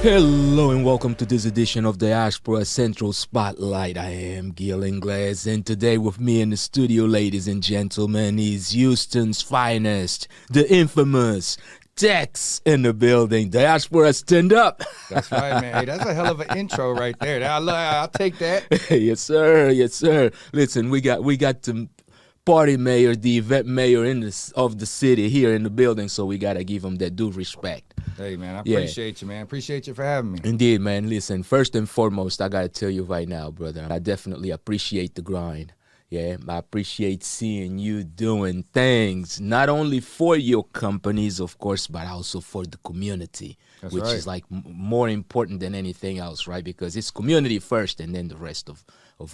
Hello and welcome to this edition of Diaspora Central Spotlight. I am Gil Ingles, and today with me in the studio, ladies and gentlemen, is Houston's finest, the infamous TEX in the building. Diaspora, stand up. That's right, man. Hey, that's a hell of an intro right there. I'll take that. Yes, sir. Yes, sir. Listen, we got the party mayor, the event mayor of the city here in the building, so we gotta give him that due respect. Hey, man, I appreciate you, man. Appreciate you for having me. Indeed, man. Listen, first and foremost, I gotta tell you right now, brother, I definitely appreciate the grind. Yeah, I appreciate seeing you doing things, not only for your companies, of course, but also for the community, That's which right. is like more important than anything else, right? Because it's community first and then the rest of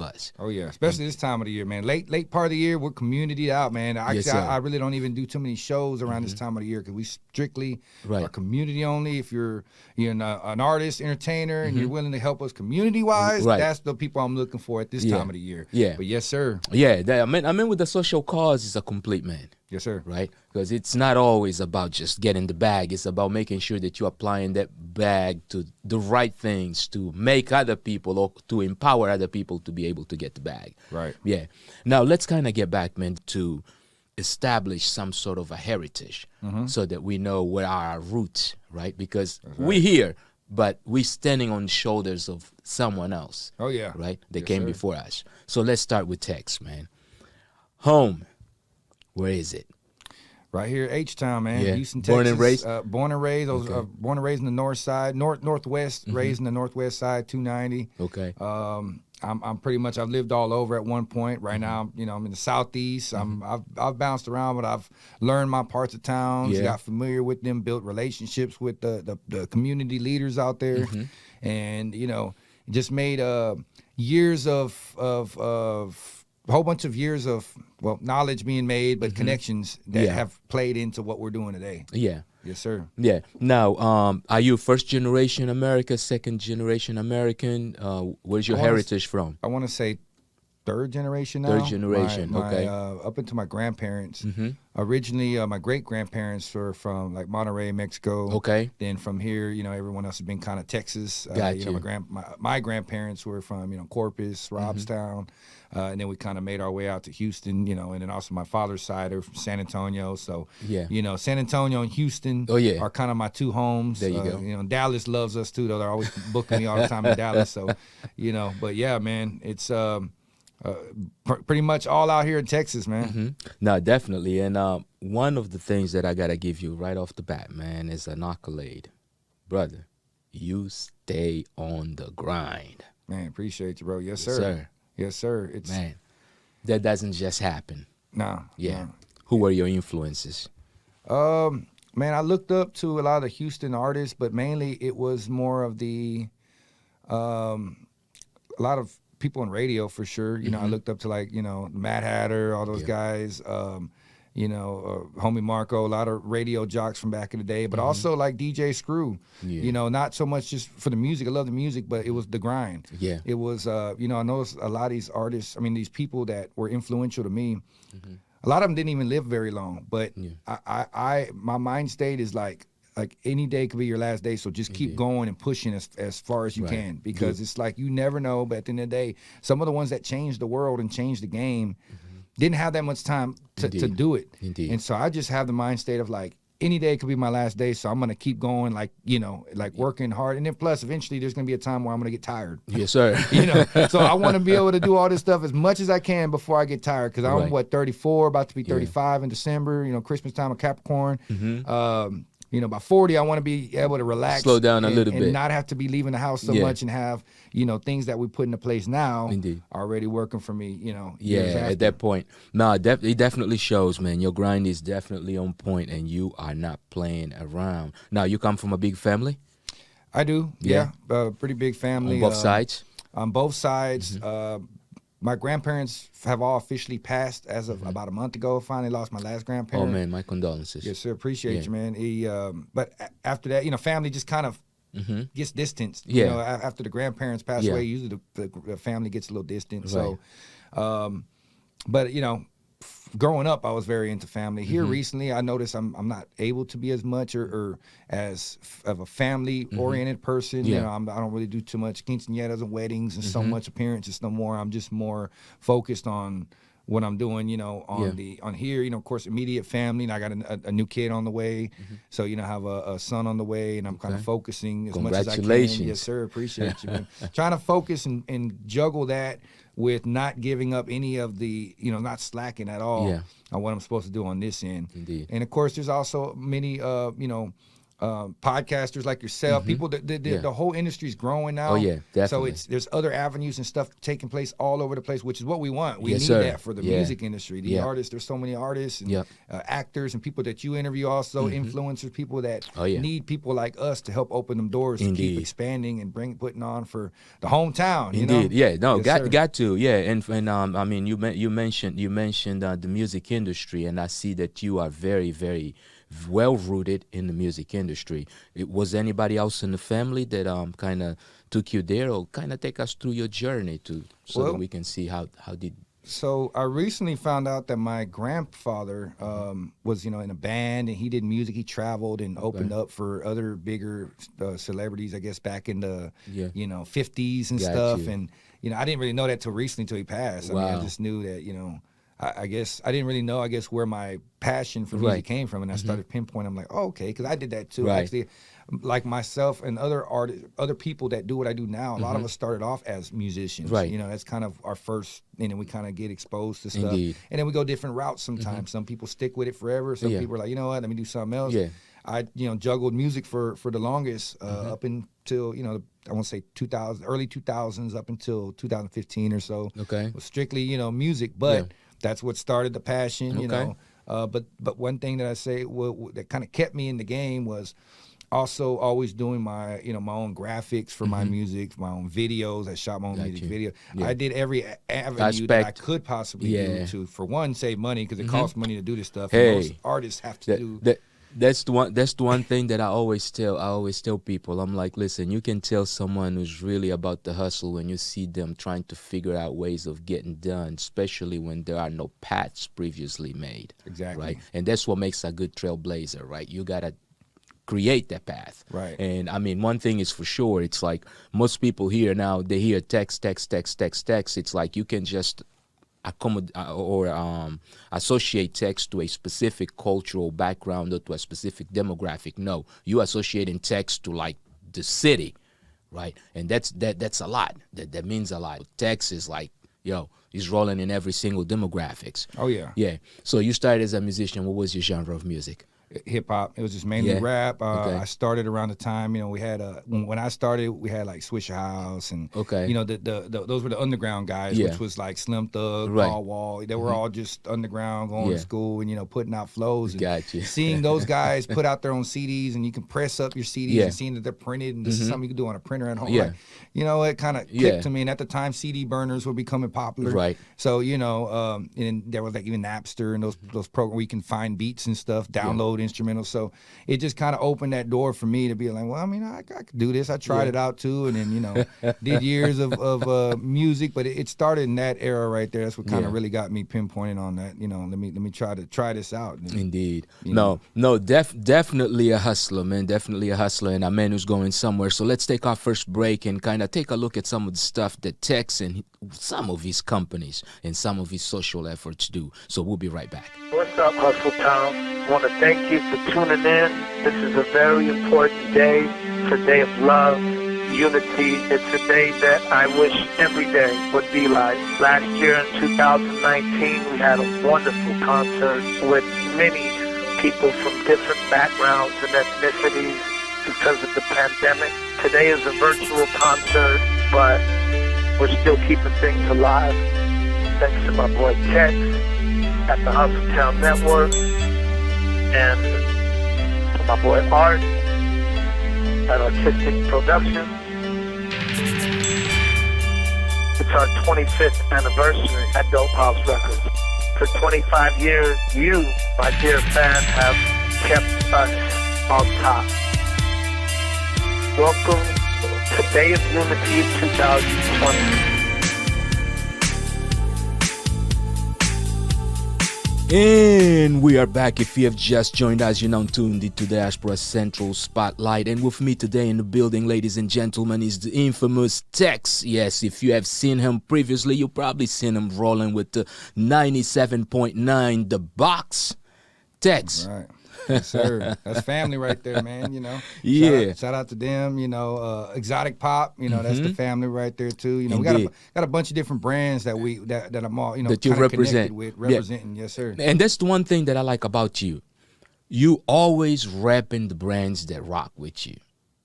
us. Oh yeah, especially this time of the year, man. Late part of the year, we're community out, man. Actually, Yes, sir. I really don't even do too many shows around this time of the year because we strictly Right. are community only. If you're an artist, entertainer, and you're willing to help us community wise, Right. that's the people I'm looking for at this Yeah. time of the year. Yeah. But yes, sir. Yeah, I mean, with the social cause is a complete man. Yes, sir. Right? Because it's not always about just getting the bag. It's about making sure that you're applying that bag to the right things to make other people or to empower other people to be able to get the bag. Right. Yeah. Now, let's kind of get back, man, to establish some sort of a heritage so that we know where are our roots, right? Because we're here, but we're standing on the shoulders of someone else. Oh yeah. Right? They Yes, came sir. before us. So let's start with Tex, man. Home. Where is it? Right here, H-Town, man. Yeah. Houston, Texas. Born and raised? Born and raised. I was Okay. born and raised in the north side, northwest. Raised in the northwest side, 290. Okay. I'm pretty much. I've lived all over at one point. Right now, I'm in the southeast. I've bounced around, but I've learned my parts of towns. Yeah. Got familiar with them. Built relationships with the community leaders out there, and just made years of a whole bunch of years of knowledge being made, but connections that Yeah. have played into what we're doing today. Yeah. Yes, sir. Yeah. Now, are you first generation American, second generation American? Where's your I wanna heritage from? I want to say third generation now. Third generation, okay. Up into my grandparents. Originally, my great grandparents were from like Monterrey, Mexico. Okay. Then from here, everyone else has been kind of Texas. Got you. My grandparents were from Corpus, Robstown, and then we kind of made our way out to Houston. And then also my father's side are from San Antonio. So Yeah. San Antonio and Houston. Oh, yeah. Are kind of my two homes. There you go. Dallas loves us too, though. They're always booking me all the time in Dallas. So, but yeah, man, it's pretty much all out here in Texas, man. No, definitely. And one of the things that I got to give you right off the bat, man, is an accolade. Brother, you stay on the grind. Man, appreciate you, bro. Yes, Yes, sir. sir. Yes, sir. It's Man, that doesn't just happen. nah. Yeah. Who were your influences? Man, I looked up to a lot of the Houston artists, but mainly it was more of the a lot of people in radio for sure. I looked up to like Mad Hatter, all those guys. Homie Marco, a lot of radio jocks from back in the day, but also like DJ Screw. Yeah. Not so much just for the music. I love the music, but it was the grind. Yeah. It was, I noticed a lot of these artists, these people that were influential to me, a lot of them didn't even live very long, but my mind state is like any day could be your last day, so just keep going and pushing as far as you Right. can, because it's like you never know, but at the end of the day, some of the ones that changed the world and changed the game didn't have that much time to do it. Indeed. And so I just have the mind state of like, any day could be my last day, so I'm gonna keep going, like working hard, and then plus eventually there's gonna be a time where I'm gonna get tired. Yes, sir. So I want to be able to do all this stuff as much as I can before I get tired, because I'm Right. 34, about to be 35 in December. Christmas time of Capricorn. By 40, I want to be able to relax, Slow down a little bit. and not have to be leaving the house so Yeah. much, and have things that we put into place now Indeed. already working for me. Yeah, years at after. that point. No, it definitely shows, man. Your grind is definitely on point, and you are not playing around. Now, you come from a big family I do. Yeah. Pretty big family on both sides? On both sides. My grandparents have all officially passed as of about a month ago. Finally lost my last grandparent. Oh, man, my condolences. Yes, sir. Appreciate Yeah. you, man. But after that, family just kind of gets distanced. Yeah. After the grandparents pass Yeah. away, usually the family gets a little distant. Right. So, but growing up, I was very into family. Here recently, I noticed I'm not able to be as much or as of a family-oriented person. Yeah. You know, I don't really do too much quinceañeras and weddings and so much appearances no more. I'm just more focused on what I'm doing, you know, on here, you know, of course, immediate family. And I got a new kid on the way. So, you know, I have a son on the way, and I'm kind of focusing as much as I can. Congratulations. Yes, sir. Appreciate you, man. Trying to focus and juggle that with not giving up any of the, you know, not slacking at all on what I'm supposed to do on this end. Indeed. And of course, there's also many, you know, podcasters like yourself, people that the whole industry is growing now. Oh yeah, definitely. So there's other avenues and stuff taking place all over the place, which is what we want. We Yes, need sir. that for the music industry. The artists, there's so many artists and actors and people that you interview, also influencers, people that need people like us to help open them doors to keep expanding and putting on for the hometown. You know? Yeah, no, Yes, got to, yeah, and I mean, you mentioned the music industry, and I see that you are very, very well rooted in the music industry. Was anybody else in the family that kind of took you there, or kind of take us through your journey that we can see how did. So I recently found out that my grandfather was, you know, in a band, and he did music. He traveled and opened up for other bigger celebrities, I guess, back in the you know 50s and stuff. And you know, I didn't really know that till recently, till he passed. I mean, I just knew that, you know. I guess I didn't really know, where my passion for music came from, and I started pinpointing. I'm like, oh, okay, because I did that too. Actually, like myself and other artists, other people that do what I do now, a lot of us started off as musicians. You know, that's kind of our first, and then we kind of get exposed to stuff. And then we go different routes sometimes. Some people stick with it forever. Some people are like, you know what, let me do something else. I, you know, juggled music for the longest up until, you know, I won't say 2000, early 2000s up until 2015 or so. It was strictly, you know, music, but that's what started the passion, you know. But one thing that I say that kind of kept me in the game was also always doing my, you know, my own graphics for my music, my own videos. I shot my own music video. I did every avenue that I could possibly do to, for one, save money, because it costs money to do this stuff. And most artists have to do. That's the one thing that I always tell people. I'm like, listen, you can tell someone who's really about the hustle when you see them trying to figure out ways of getting done, especially when there are no paths previously made. Exactly. Right? And that's what makes a good trailblazer, right? You gotta create that path. Right. And I mean, one thing is for sure, it's like most people here now, they hear text. It's like you can just associate text to a specific cultural background or to a specific demographic. No, you associating text to like the city, right? And that's a lot. That means a lot. Text is like, yo, he's rolling in every single demographics. Oh yeah. Yeah. So you started as a musician. What was your genre of music? Hip hop. It was just mainly rap. I started around the time, you know, we had when I started, we had like Swisher House and you know, those were the underground guys, which was like Slim Thug, Paul Wall. They were all just underground, going to school and, you know, putting out flows. And seeing those guys put out their own CDs, and you can press up your CDs and seeing that they're printed, and this is something you can do on a printer at home. Like, you know, it kind of clicked to me. And at the time, CD burners were becoming popular. Right. So, you know, and there was like even Napster and those programs where you can find beats and stuff, download instrumentals. So it just kind of opened that door for me to be like, well, I mean, I could do this. I tried it out too, and then, you know, did years of music, but it started in that era right there. That's what kind of really got me pinpointing on that. You know, let me try this out. And, indeed. Definitely a hustler, man. Definitely a hustler, and a man who's going somewhere. So let's take our first break and kind of take a look at some of the stuff that Tex and some of his companies and some of his social efforts do. So we'll be right back. What's up, Hustle Town? I want to thank you for tuning in. This is a very important day. It's a day of love, unity. It's a day that I wish every day would be like. Last year in 2019, we had a wonderful concert with many people from different backgrounds and ethnicities because of the pandemic. Today is a virtual concert, but we're still keeping things alive. Thanks to my boy Tex at the Hustle Town Network, and to my boy Art at Artistic Productions. It's our 25th anniversary at Dope House Records. For 25 years, you, my dear fans, have kept us on top. Welcome to Day of Unity 2020. And we are back. If you have just joined us, you're now tuned into the Diaspora Central Spotlight. And with me today in the building, ladies and gentlemen, is the infamous TEX. Yes, if you have seen him previously, you've probably seen him rolling with the 97.9, the box. TEX. Right. Yes, sir. That's family right there, man. Yeah. Shout out to them. Exotic Pop. That's the family right there too. We got a bunch of different brands that I'm all that you represent with, representing. Yeah. Yes, sir. And that's the one thing that I like about you. You always repping the brands that rock with you.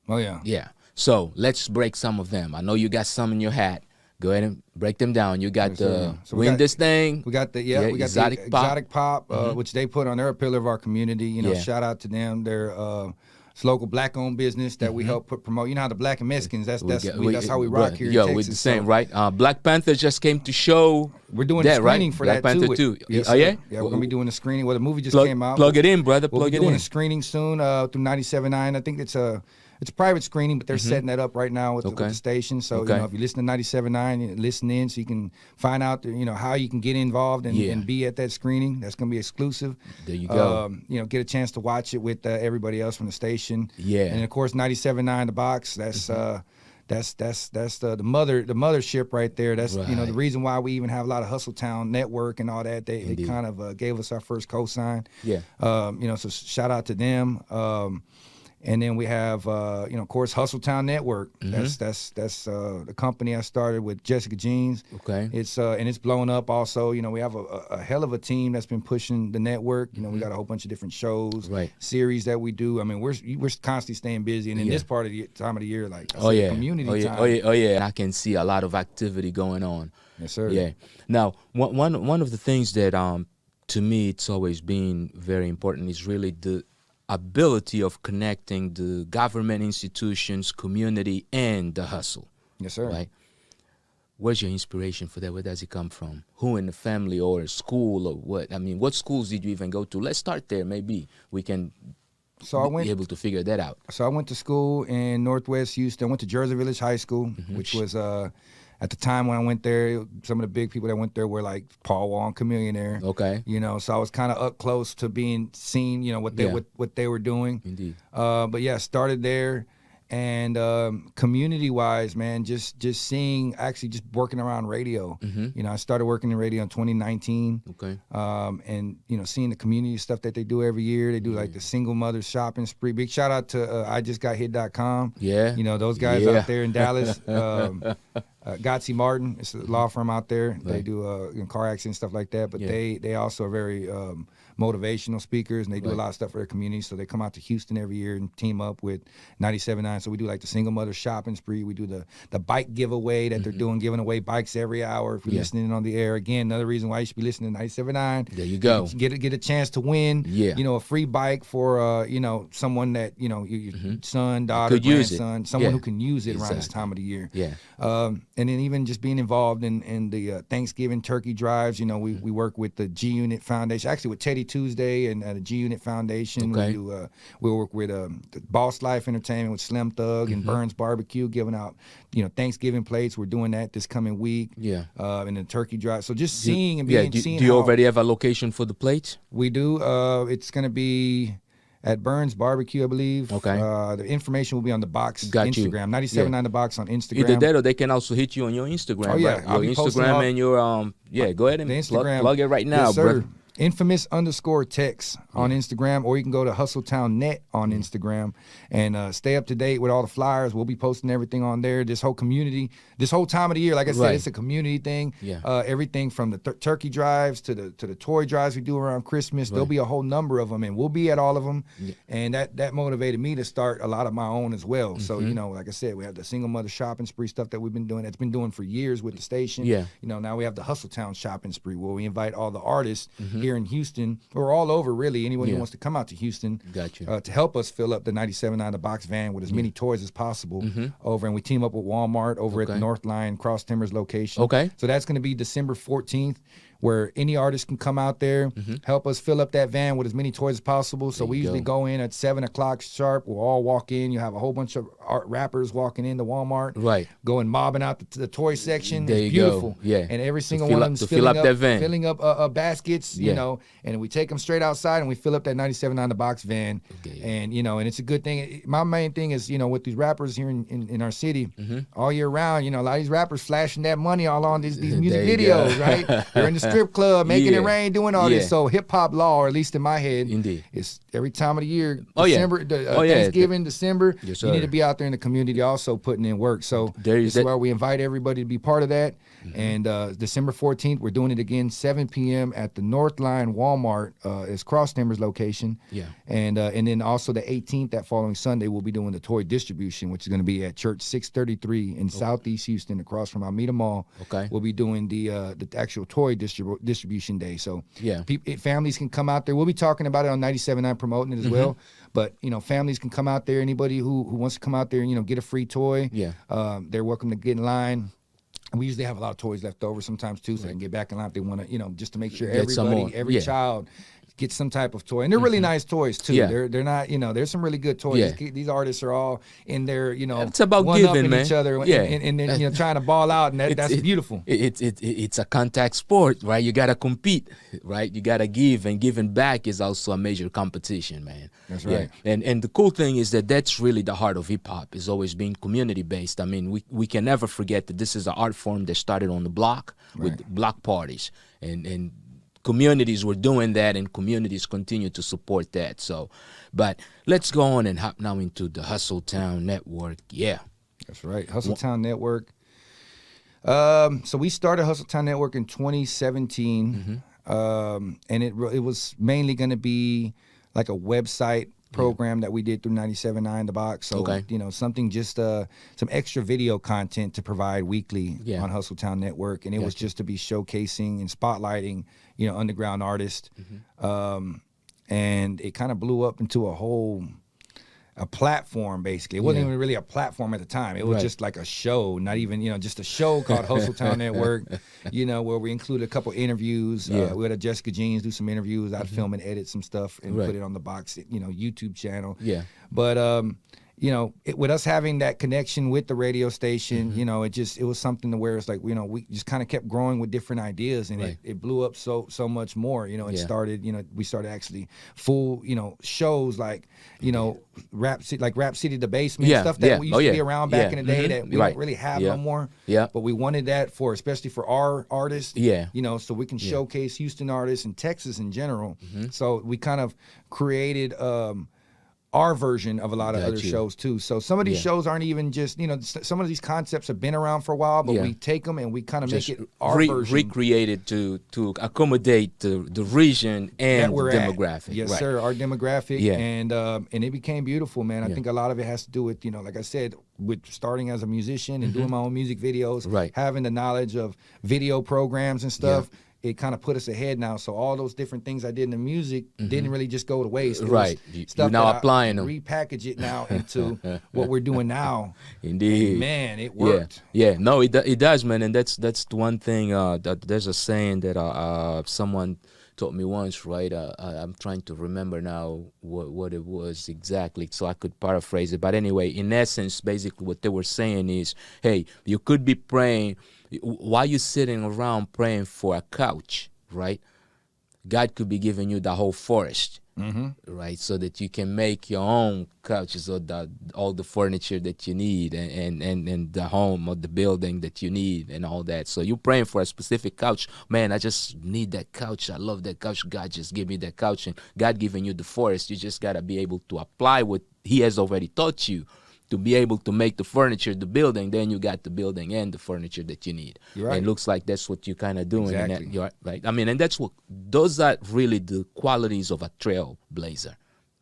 Oh yeah. Yeah. So let's break some of them. I know you got some in your hat. Go ahead and break them down. You got this thing. We got the Exotic Pop, which they put on. They're a pillar of our community. Shout out to them. They're it's local black-owned business that we help promote. You know how the Black and Mexicans. That's how we rock here in Texas. We're the same, right? Black Panther just came to show. We're doing a screening for Black that Panther too. Yes, oh yeah. Yeah, we're gonna be doing a screening. Well, the movie just came out. Plug it in, brother. We'll plug be it doing in. a screening soon through 97.9. I think it's a private screening, but they're setting that up right now with the station. So if you listen to 97.9, listen in so you can find out how you can get involved and be at that screening. That's gonna be exclusive. There you go. Get a chance to watch it with everybody else from the station. Yeah. And of course 97.9 the box. That's the mothership right there. That's the reason why we even have a lot of Hustletown Network and all that. They kind of gave us our first cosign. Yeah. So shout out to them. And then we have, of course, Hustletown Network. That's the company I started with Jessica Jeans. Okay. It's blown up also. We have a hell of a team that's been pushing the network. We got a whole bunch of different shows, series that we do. I mean, we're constantly staying busy. And in this part of the time of the year, like community time. Oh yeah. I can see a lot of activity going on. Yes, sir. Yeah. Now, one of the things that to me it's always been very important is really the ability of connecting the government institutions, community, and the hustle. Yes, sir. Right? Where's your inspiration for that? Where does it come from? Who in the family or school or what? I mean, what schools did you even go to? Let's start there. Maybe we can be able to figure that out. So I went to school in Northwest Houston. I went to Jersey Village High School, which was at the time when I went there, some of the big people that went there were like Paul Wall, Chamillionaire. Okay. So I was kind of up close to being seen, what they were doing. Indeed. But yeah, started there, and community-wise, man, just seeing, actually just working around radio. I started working in radio in 2019. Okay. And seeing the community stuff that they do every year. They do like the single mother shopping spree. Big shout out to IJustGotHit.com. Yeah. Those guys out there in Dallas. Gotsy Martin, it's a law firm out there. Right. They do car accidents, stuff like that. But they also are very motivational speakers, and they do a lot of stuff for their community. So they come out to Houston every year and team up with 97.9. So we do like the single mother shopping spree. We do the bike giveaway that they're doing, giving away bikes every hour. If you're listening on the air, again, another reason why you should be listening to 97.9. There you go. Get a chance to win. Yeah. A free bike for someone that your son, daughter, grandson, someone who can use it around this time of the year. Yeah. And then even just being involved in the Thanksgiving turkey drives. We work with the G Unit Foundation, actually with Teddy Tuesday and the G Unit Foundation. Okay. We work with the Boss Life Entertainment with Slim Thug and Burns Barbecue, giving out Thanksgiving plates. We're doing that this coming week. Yeah. And the turkey drive. So just seeing and being do you already have a location for the plates? We do. It's going to be at Burns Barbecue, I believe. Okay. The information will be on the box Got you. Instagram. 97.9 the box on Instagram. Either that or they can also hit you on your Instagram. Oh, yeah. Right? I'll Your be posting Instagram and your go ahead and the Instagram. plug it right now, yes, sir. brother. Infamous_TEX on Instagram, or you can go to Hustletown Net on Instagram and stay up to date with all the flyers. We'll be posting everything on there. This whole community, this whole time of the year, like I said, it's a community thing. Yeah. Everything from the turkey drives to the toy drives we do around Christmas. There'll be a whole number of them, and we'll be at all of them. Yeah. And that motivated me to start a lot of my own as well. So like I said, we have the single mother shopping spree stuff that we've been doing. That's been doing for years with the station. Yeah. Now we have the Hustletown shopping spree where we invite all the artists here in Houston, or all over really, anyone who wants to come out to Houston to help us fill up the 97.9 the box van with as many toys as possible over, and we team up with Walmart over at the North Line Cross Timbers location. Okay. So that's going to be December 14th. where any artist can come out there, help us fill up that van with as many toys as possible. So we usually go in at 7 o'clock sharp. We'll all walk in. You have a whole bunch of rappers walking into Walmart, right? Going mobbing out the toy section. There it's you beautiful, go. Yeah. And every single one of them's filling up baskets, you know. And we take them straight outside and we fill up that 97 on the box van, and you know, and it's a good thing. My main thing is, you know, with these rappers here in our city, all year round, you know, a lot of these rappers flashing that money all on these music videos, right? They're in the strip club, making it rain, doing all this. So hip hop law, or at least in my head, it's every time of the year, December, Thanksgiving, December, you need to be out there in the community also putting in work. So this is where we invite everybody to be part of that. And December 14th, we're doing it again, 7 p.m. at the North Line Walmart, it's Cross Timbers location. And then also the 18th, that following Sunday, we'll be doing the toy distribution, which is going to be at Church 633 in Southeast Houston, across from Almeida Mall. We'll be doing the actual toy distribution day. So families can come out there. We'll be talking about it on 97.9, promoting it as well. But, you know, families can come out there. Anybody who wants to come out there and, you know, get a free toy, they're welcome to get in line. And we usually have a lot of toys left over sometimes too, so they can get back in line if they want to, you know, just to make sure every child gets some type of toy. And they're really nice toys too. They're not, you know, there's some really good toys. These artists are all in there, you know, it's about giving, man. Each other, and then, you know, trying to ball out, and that's beautiful. It's a contact sport, right? You gotta compete, right? You gotta give, and giving back is also a major competition, man. That's right. And the cool thing is that's really the heart of hip hop. It's always been community based. I mean, we can never forget that this is an art form that started on the block with block parties, and communities were doing that, and communities continue to support that. So, but let's go on and hop now into the Hustle Town Network. Yeah, that's right. Hustle Town Network. So we started Hustle Town Network in 2017, and it was mainly going to be like a website program that we did through 97.9 The Box. So, you know, something just some extra video content to provide weekly on Hustle Town Network. And it was just to be showcasing and spotlighting, you know, underground artists. And it kind of blew up into a platform, basically. It wasn't even really a platform at the time. It was just like a show, not even, you know, just a show called Hustle Town Network, you know, where we included a couple interviews. We had a Jessica Jeans do some interviews. I'd film and edit some stuff and put it on the Box, you know, YouTube channel. But, you know, with us having that connection with the radio station, you know, it was something to where it's like, you know, we just kind of kept growing with different ideas, and it blew up so much more. You know, it started, you know, we started actually full, you know, shows like, you know, Rap City The Basement, stuff that we used to be around back in the day that we don't really have no more. But we wanted that especially for our artists, you know, so we can showcase Houston artists and Texas in general. So we kind of created our version of a lot of other shows too. So some of these shows aren't even just, you know, some of these concepts have been around for a while, but we take them and we kind of make it our version. Recreated to accommodate the region and the demographic. Yes, sir, our demographic. And it became beautiful, man. I think a lot of it has to do with, you know, like I said, with starting as a musician and doing my own music videos, having the knowledge of video programs and stuff. It kind of put us ahead now. So all those different things I did in the music didn't really just go to waste. You're now applying them. Repackage it now into what we're doing now. Indeed. And man, it worked. No, it does, man. And that's the one thing. That there's a saying that someone taught me once, right? I'm trying to remember now what it was exactly, so I could paraphrase it. But anyway, in essence, basically what they were saying is, hey, you could be praying. Why you sitting around praying for a couch, right? God could be giving you the whole forest, right? So that you can make your own couches or all the furniture that you need and the home or the building that you need and all that. So you're praying for a specific couch. Man, I just need that couch. I love that couch. God just give me that couch. And God giving you the forest. You just got to be able to apply what he has already taught you to be able to make the furniture, the building. Then you got the building and the furniture that you need. You're right. And it looks like that's what you're kind of doing. Exactly. You're right. I mean, and those are really the qualities of a trailblazer,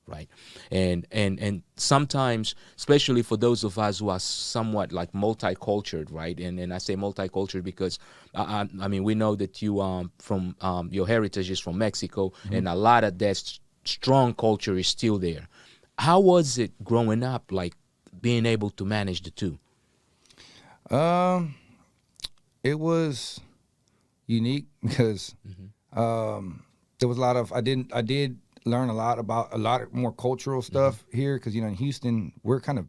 right? And sometimes, especially for those of us who are somewhat like multicultural, right? And I say multicultural because, I mean, we know that you from your heritage is from Mexico, and a lot of that strong culture is still there. How was it growing up, like, being able to manage the two? It was unique because there was a lot of I did learn a lot about a lot more cultural stuff here because in Houston we're kind of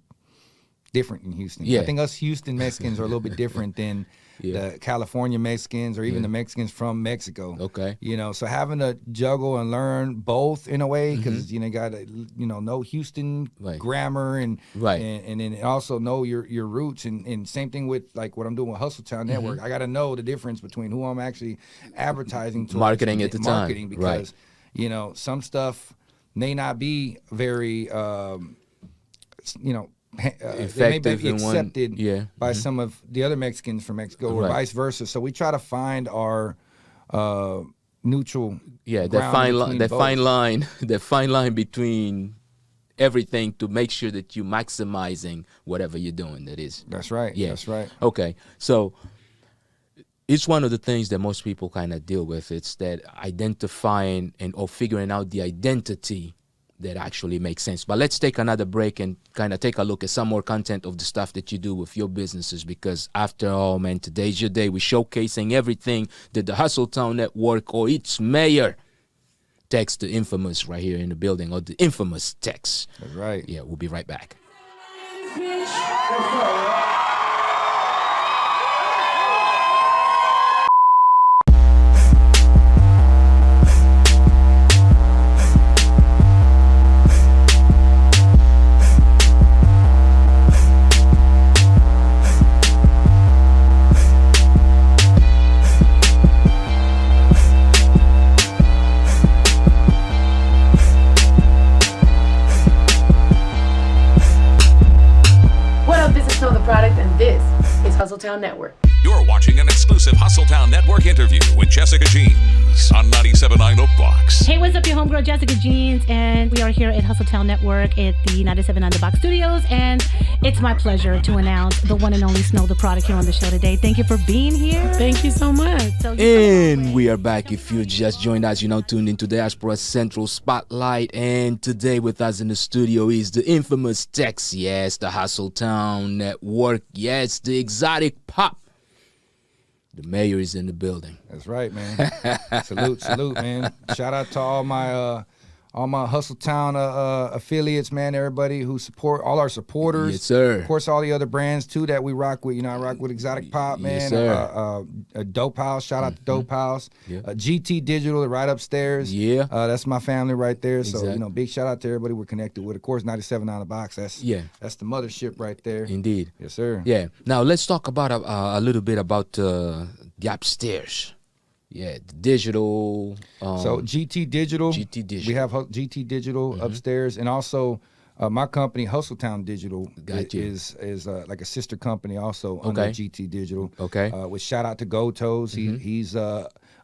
different in Houston. Yeah. I think us Houston Mexicans are a little bit different than the California Mexicans or even the Mexicans from Mexico. Okay. So having to juggle and learn both in a way because you got to know Houston grammar and then also know your roots and same thing with like what I'm doing with Hustle Town Network. I got to know the difference between who I'm actually advertising to, marketing at the marketing time, because some stuff may not be very they may be accepted by some of the other Mexicans from Mexico or vice versa. So we try to find our neutral that fine line between everything to make sure that you're maximizing whatever you're doing. That's right. Yeah. That's right. Okay. So it's one of the things that most people kind of deal with. It's that identifying or figuring out the identity that actually makes sense. But let's take another break and kind of take a look at some more content of the stuff that you do with your businesses, because after all, man, today's your day. We're showcasing everything that the Hustle Town Network or its mayor, Tex the Infamous, right here in the building, or the Infamous TEX. That's right. Yeah, we'll be right back. Hustletown Network. You're watching an exclusive Hustletown Network interview with Jessica Jeans on 97.9 The Box. Hey, what's up, your homegirl Jessica Jeans, and we are here at Hustletown Network at the 97.9 The Box studios, and it's my pleasure to announce the one and only Snow, the product, here on the show today. Thank you for being here. Thank you so much. And we are back. If you just joined us, you're now tuned into Diaspora Central Spotlight, and today with us in the studio is the Infamous TEX, yes, the Hustletown Network, yes, the exotic pop. The mayor is in the building. That's right, man. salute, man. Shout out to all my Hustletown affiliates, man. Everybody who support, all our supporters. Yes, sir. Of course, all the other brands too that we rock with. I rock with Exotic Pop, man. Yes, sir. Dope House. Shout out to Dope House. Yeah. GT Digital, right upstairs. Yeah. That's my family right there. Exactly. So big shout out to everybody we're connected with. Of course, 97 on the box. That's the mothership right there. Indeed. Yes, sir. Yeah. Now let's talk about a little bit about the upstairs. Yeah, the digital. So GT Digital. We have GT Digital upstairs, and also my company Hustletown Digital is like a sister company also under GT Digital. Okay. With shout out to Gotos. He's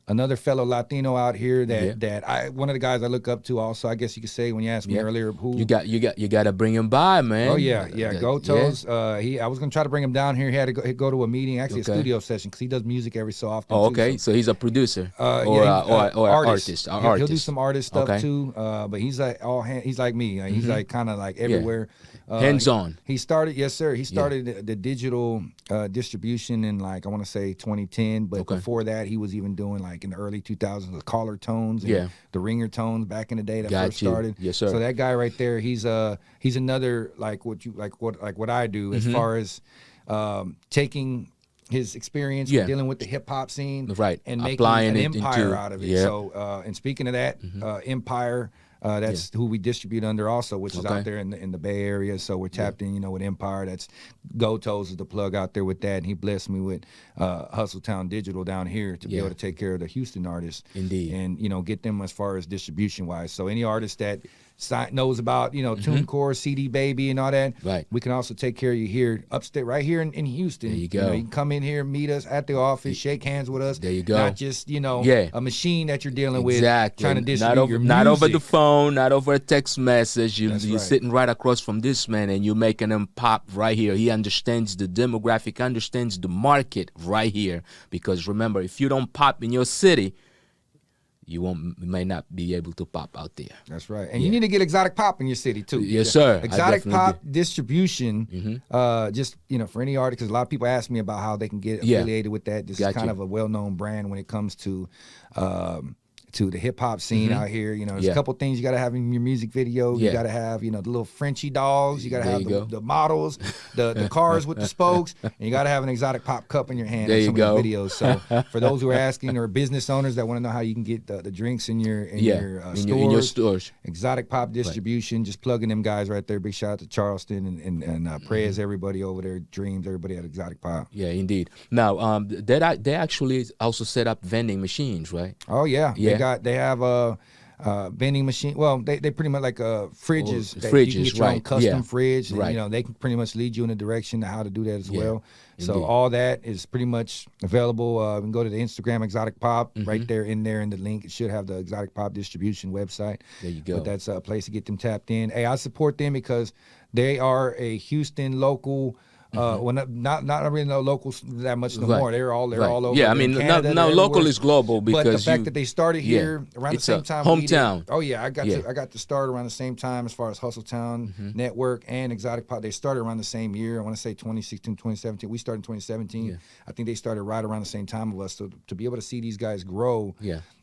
another fellow Latino out here that one of the guys I look up to also. I guess you could say when you asked me earlier who you got to bring him by, man. Oh yeah, Gotos. I was gonna try to bring him down here. He had to go to a meeting, actually a studio session, because he does music every so often. Oh, okay. So he's a producer or artist. He'll do some artist stuff too. But he's like he's like me. He's like kind of like everywhere. Hands on. He started, yes sir. He started the digital distribution in like I want to say 2010. But before that, he was even doing like in the early 2000s the collar tones and the ringer tones back in the day that first started. Yes sir. So that guy right there, he's another like what I do as far as taking his experience dealing with the hip hop scene, and making an empire out of it. So and speaking of that, Empire. That's who we distribute under also, which is out there in the Bay Area. So we're tapped in, with Empire. That's Gotos is the plug out there with that. And he blessed me with Hustletown Digill down here to be able to take care of the Houston artists. Indeed. And, get them as far as distribution wise. So any artist that knows about, TuneCore, CD Baby and all that, we can also take care of you here upstate, right here in Houston. There you go. You can come in here, meet us at the office, shake hands with us. There you go. Not just, a machine that you're dealing with trying to distribute your music. Not over the phone, not over a text message. You're sitting right across from this man and you're making him pop right here. He understands the demographic, understands the market right here. Because remember, if you don't pop in your city, you may not be able to pop out there. That's right. And you need to get Exotic Pop in your city too. Yes, sir. Exotic Pop distribution, just, for any artist, because a lot of people ask me about how they can get affiliated with that. This is kind of a well-known brand when it comes to the hip hop scene out here. There's a couple things you got to have in your music video. You got to have, the little Frenchy dolls. You got to have the models, the cars with the spokes, and you got to have an Exotic Pop cup in your hand in some of the videos. So for those who are asking, or business owners that want to know how you can get the drinks in your stores, Exotic Pop distribution, just plugging them guys right there. Big shout out to Charleston and prayers everybody over there, Dreams, everybody at Exotic Pop. Yeah, indeed. Now, they actually also set up vending machines, right? Oh yeah. They have a vending machine. Well, they pretty much like fridges. Fridges, you can get your own custom fridge. And, right. They can pretty much lead you in a direction to how to do that as well. Indeed. So all that is pretty much available. You can go to the Instagram Exotic Pop right there in the link. It should have the Exotic Pop distribution website. There you go. But that's a place to get them tapped in. Hey, I support them because they are a Houston local. Well, not really no locals that much no more. They're all over. Yeah, I mean, Canada, now local is global because but the fact that they started here around the same time. Hometown. Oh yeah, I got to start around the same time as far as Hustletown Network and Exotic Pop. They started around the same year. I want to say 2016, 2017. We started in 2017. Yeah. I think they started right around the same time of us. So to be able to see these guys grow.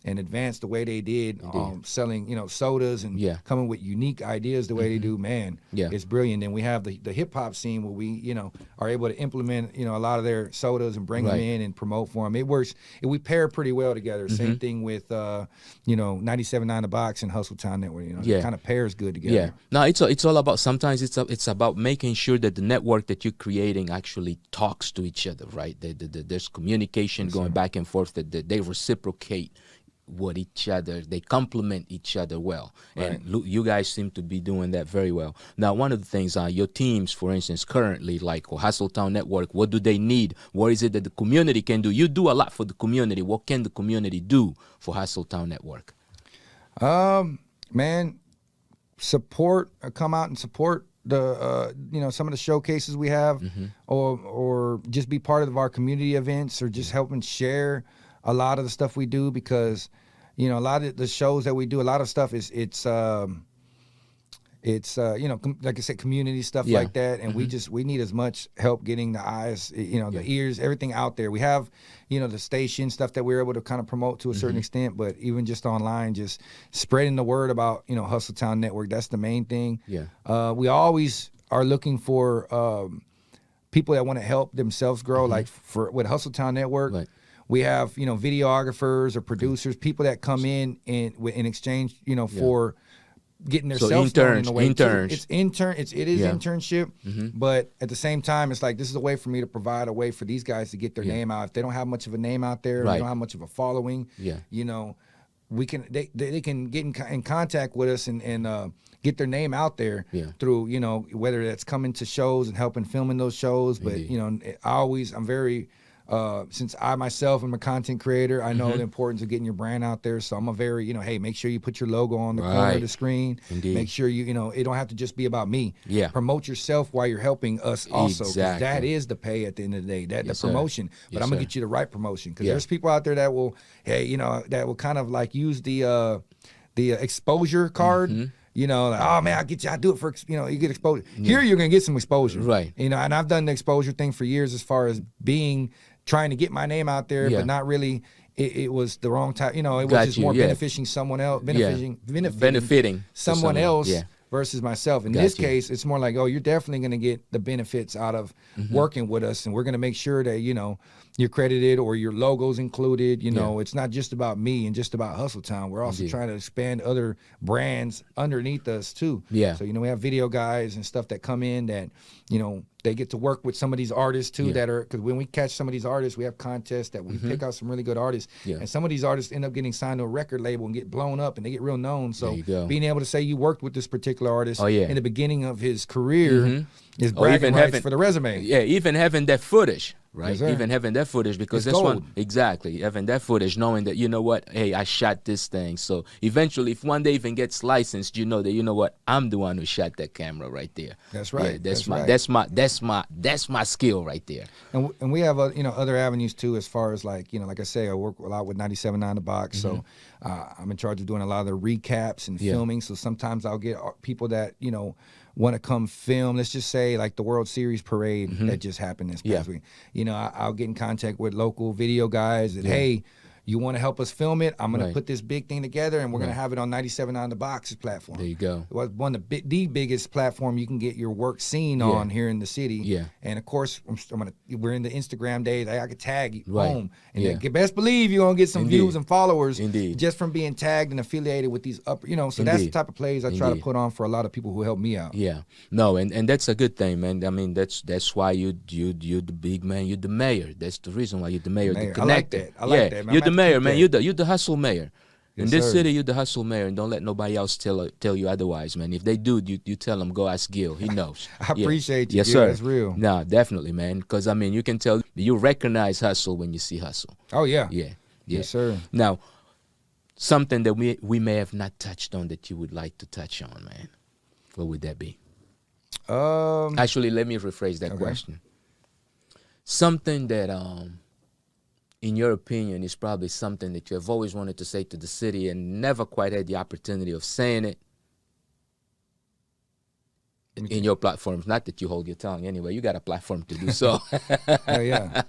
And advance the way they did, selling sodas and coming with unique ideas the way they do, man, it's brilliant. And we have the hip hop scene where we are able to implement a lot of their sodas and bring them in and promote for them. It works. We pair pretty well together. Same thing with 97.9 The Box and Hustletown Network. It kind of pairs good together. Yeah. No, it's all about, sometimes it's about making sure that the network that you're creating actually talks to each other, right? There's communication going back and forth, that they reciprocate with each other. They complement each other well. And you guys seem to be doing that very well. Now, one of the things, your teams, for instance, currently, like Hustletown Network, what do they need? What is it that the community can do? You do a lot for the community. What can the community do for Hustletown Network? Man, support, come out and support the some of the showcases we have, or just be part of our community events, or just helping share a lot of the stuff we do, because a lot of the shows that we do, a lot of stuff it's like I said, community stuff like that, and we need as much help getting the eyes, the ears, everything out there. We have the station stuff that we're able to kind of promote to a certain extent, but even just online, just spreading the word about Hustletown Network, that's the main thing. We always are looking for people that want to help themselves grow, like with Hustletown Network. We have, videographers or producers, people that come in exchange, for getting their self known in a way. Interns. It is internship, but at the same time, it's like, this is a way for me to provide a way for these guys to get their name out. If they don't have much of a name out there, they don't have much of a following, we can they can get in contact with us and get their name out there through, whether that's coming to shows and helping filming those shows. But, I'm very since I myself am a content creator, I know the importance of getting your brand out there. So I'm a very, hey, make sure you put your logo on the corner of the screen. Indeed. Make sure it don't have to just be about me. Promote yourself while you're helping us also. Exactly. That is the pay at the end of the day, the promotion. But I'm going to get you the right promotion, because there's people out there that will, that will kind of like use the exposure card. Like, oh man, I do it for, you get exposure. Here you're going to get some exposure. Right. And I've done the exposure thing for years, as far as trying to get my name out there, but not really. It was the wrong time. It was just more benefiting someone else, benefiting someone else versus myself. In this case, it's more like, oh, you're definitely going to get the benefits out of working with us, and we're going to make sure that you're credited or your logo's included. It's not just about me and just about Hustletown. We're also trying to expand other brands underneath us too. So we have video guys and stuff that come in that they get to work with some of these artists too, that are, because when we catch some of these artists, we have contests that we pick out some really good artists, and some of these artists end up getting signed to a record label and get blown up and they get real known. So being able to say you worked with this particular artist in the beginning of his career is bragging rights for the resume. Even having that footage. right? Yes, sir. Even having that footage, because It's that's gold. one, exactly, having that footage, knowing that, you know what, hey, I shot this thing. So eventually, if one day even gets licensed, you know that, you know what, I'm the one who shot that camera right there. That's right. Yeah, That's right. that's my skill right there. And we have other avenues too, as far as like like I say, I work a lot with 97.9 The Box, so I'm in charge of doing a lot of the recaps and filming. So sometimes I'll get people that want to come film. Let's just say like the World Series parade that just happened this past week. I'll get in contact with local video guys that hey, you want to help us film it? I'm going to put this big thing together, and we're going to have it on 97.9 The Box's platform. There you go. It was one of the biggest platform you can get your work seen on here in the city. Yeah. And of course, we're in the Instagram days. I could tag you, Right. boom, and Yeah. you best believe you're gonna get some Indeed. views and followers Indeed. just from being tagged and affiliated with these upper. So that's the Indeed. type of plays I try to Indeed. put on for a lot of people who help me out. Yeah, no, and that's a good thing, man. I mean, that's why you the big man. You're the mayor. That's the reason why you're the mayor. Mayor. The I like connector. that. I like yeah, that, man. you're I'm the gonna have to mayor, keep man. that. You're the hustle mayor. In Yes, this sir. city, you're the hustle mayor, and don't let nobody else tell you otherwise, man. If they do, you tell them, go ask Gil. He knows. I appreciate you, Yes, Gil. sir. That's real. No, definitely, man. Because I mean, you can tell you recognize hustle when you see hustle. Oh yeah. Yeah, yeah. Yes, sir. Now, something that we may have not touched on that you would like to touch on, man. What would that be? Actually, let me rephrase that question. Something that, in your opinion, is probably something that you have always wanted to say to the city and never quite had the opportunity of saying it in your platforms. Not that you hold your tongue anyway. You got a platform to do so. Oh yeah.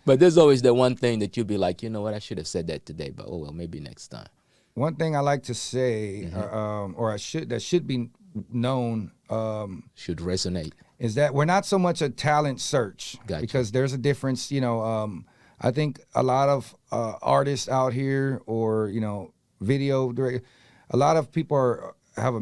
But there's always that one thing that you'd be like, you know what, I should have said that today, but oh well, maybe next time. One thing I like to say, or that should be known, Should resonate. is that we're not so much a talent search, Gotcha. because there's a difference. I think a lot of artists out here, or video director, a lot of people have a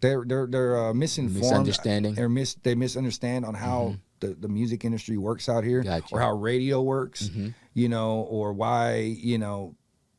they're misinformed. Misunderstanding. They misunderstand on how the music industry works out here, Gotcha. or how radio works, or why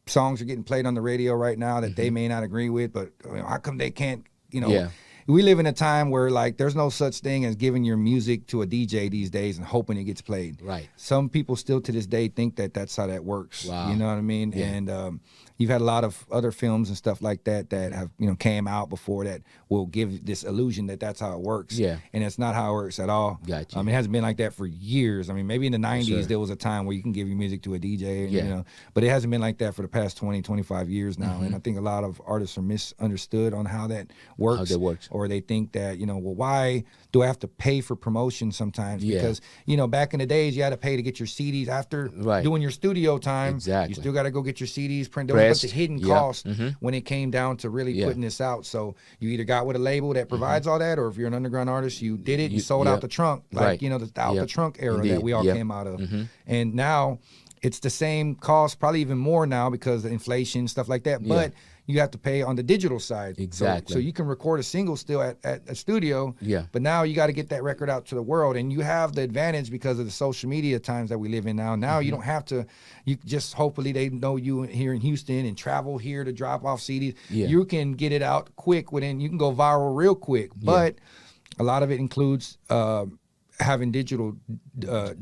songs are getting played on the radio right now that they may not agree with, but how come they can't, Yeah. We live in a time where like there's no such thing as giving your music to a DJ these days and hoping it gets played. Right. Some people still to this day think that that's how that works. Wow. You know what I mean? Yeah. And you've had a lot of other films and stuff like that have came out before that will give this illusion that that's how it works. Yeah. And it's not how it works at all. Gotcha. It hasn't been like that for years. I mean, maybe in the 90s Sure. there was a time where you can give your music to a DJ, and, Yeah. but it hasn't been like that for the past 20, 25 years now. And I think a lot of artists are misunderstood on how that works. How that works. Or they think that, well, why do I have to pay for promotion sometimes? Yeah. Because, back in the days, you had to pay to get your CDs after Right. doing your studio time. Exactly. You still got to go get your CDs printed. There was a bunch of hidden Yep. costs when it came down to really Yeah. putting this out. So you either got with a label that provides all that, or if you're an underground artist, you did it, you sold out the trunk. Like, Right. the out the Yep. trunk era Indeed. that we all Yep. came out of. And now it's the same cost, probably even more now because of inflation, stuff like that. But you have to pay on the digital side. Exactly. So you can record a single still at a studio. Yeah. But now you got to get that record out to the world. And you have the advantage because of the social media times that we live in now. Now you don't have to, you just hopefully they know you here in Houston and travel here to drop off CDs. Yeah. You can get it out quick you can go viral real quick. But a lot of it includes having digital the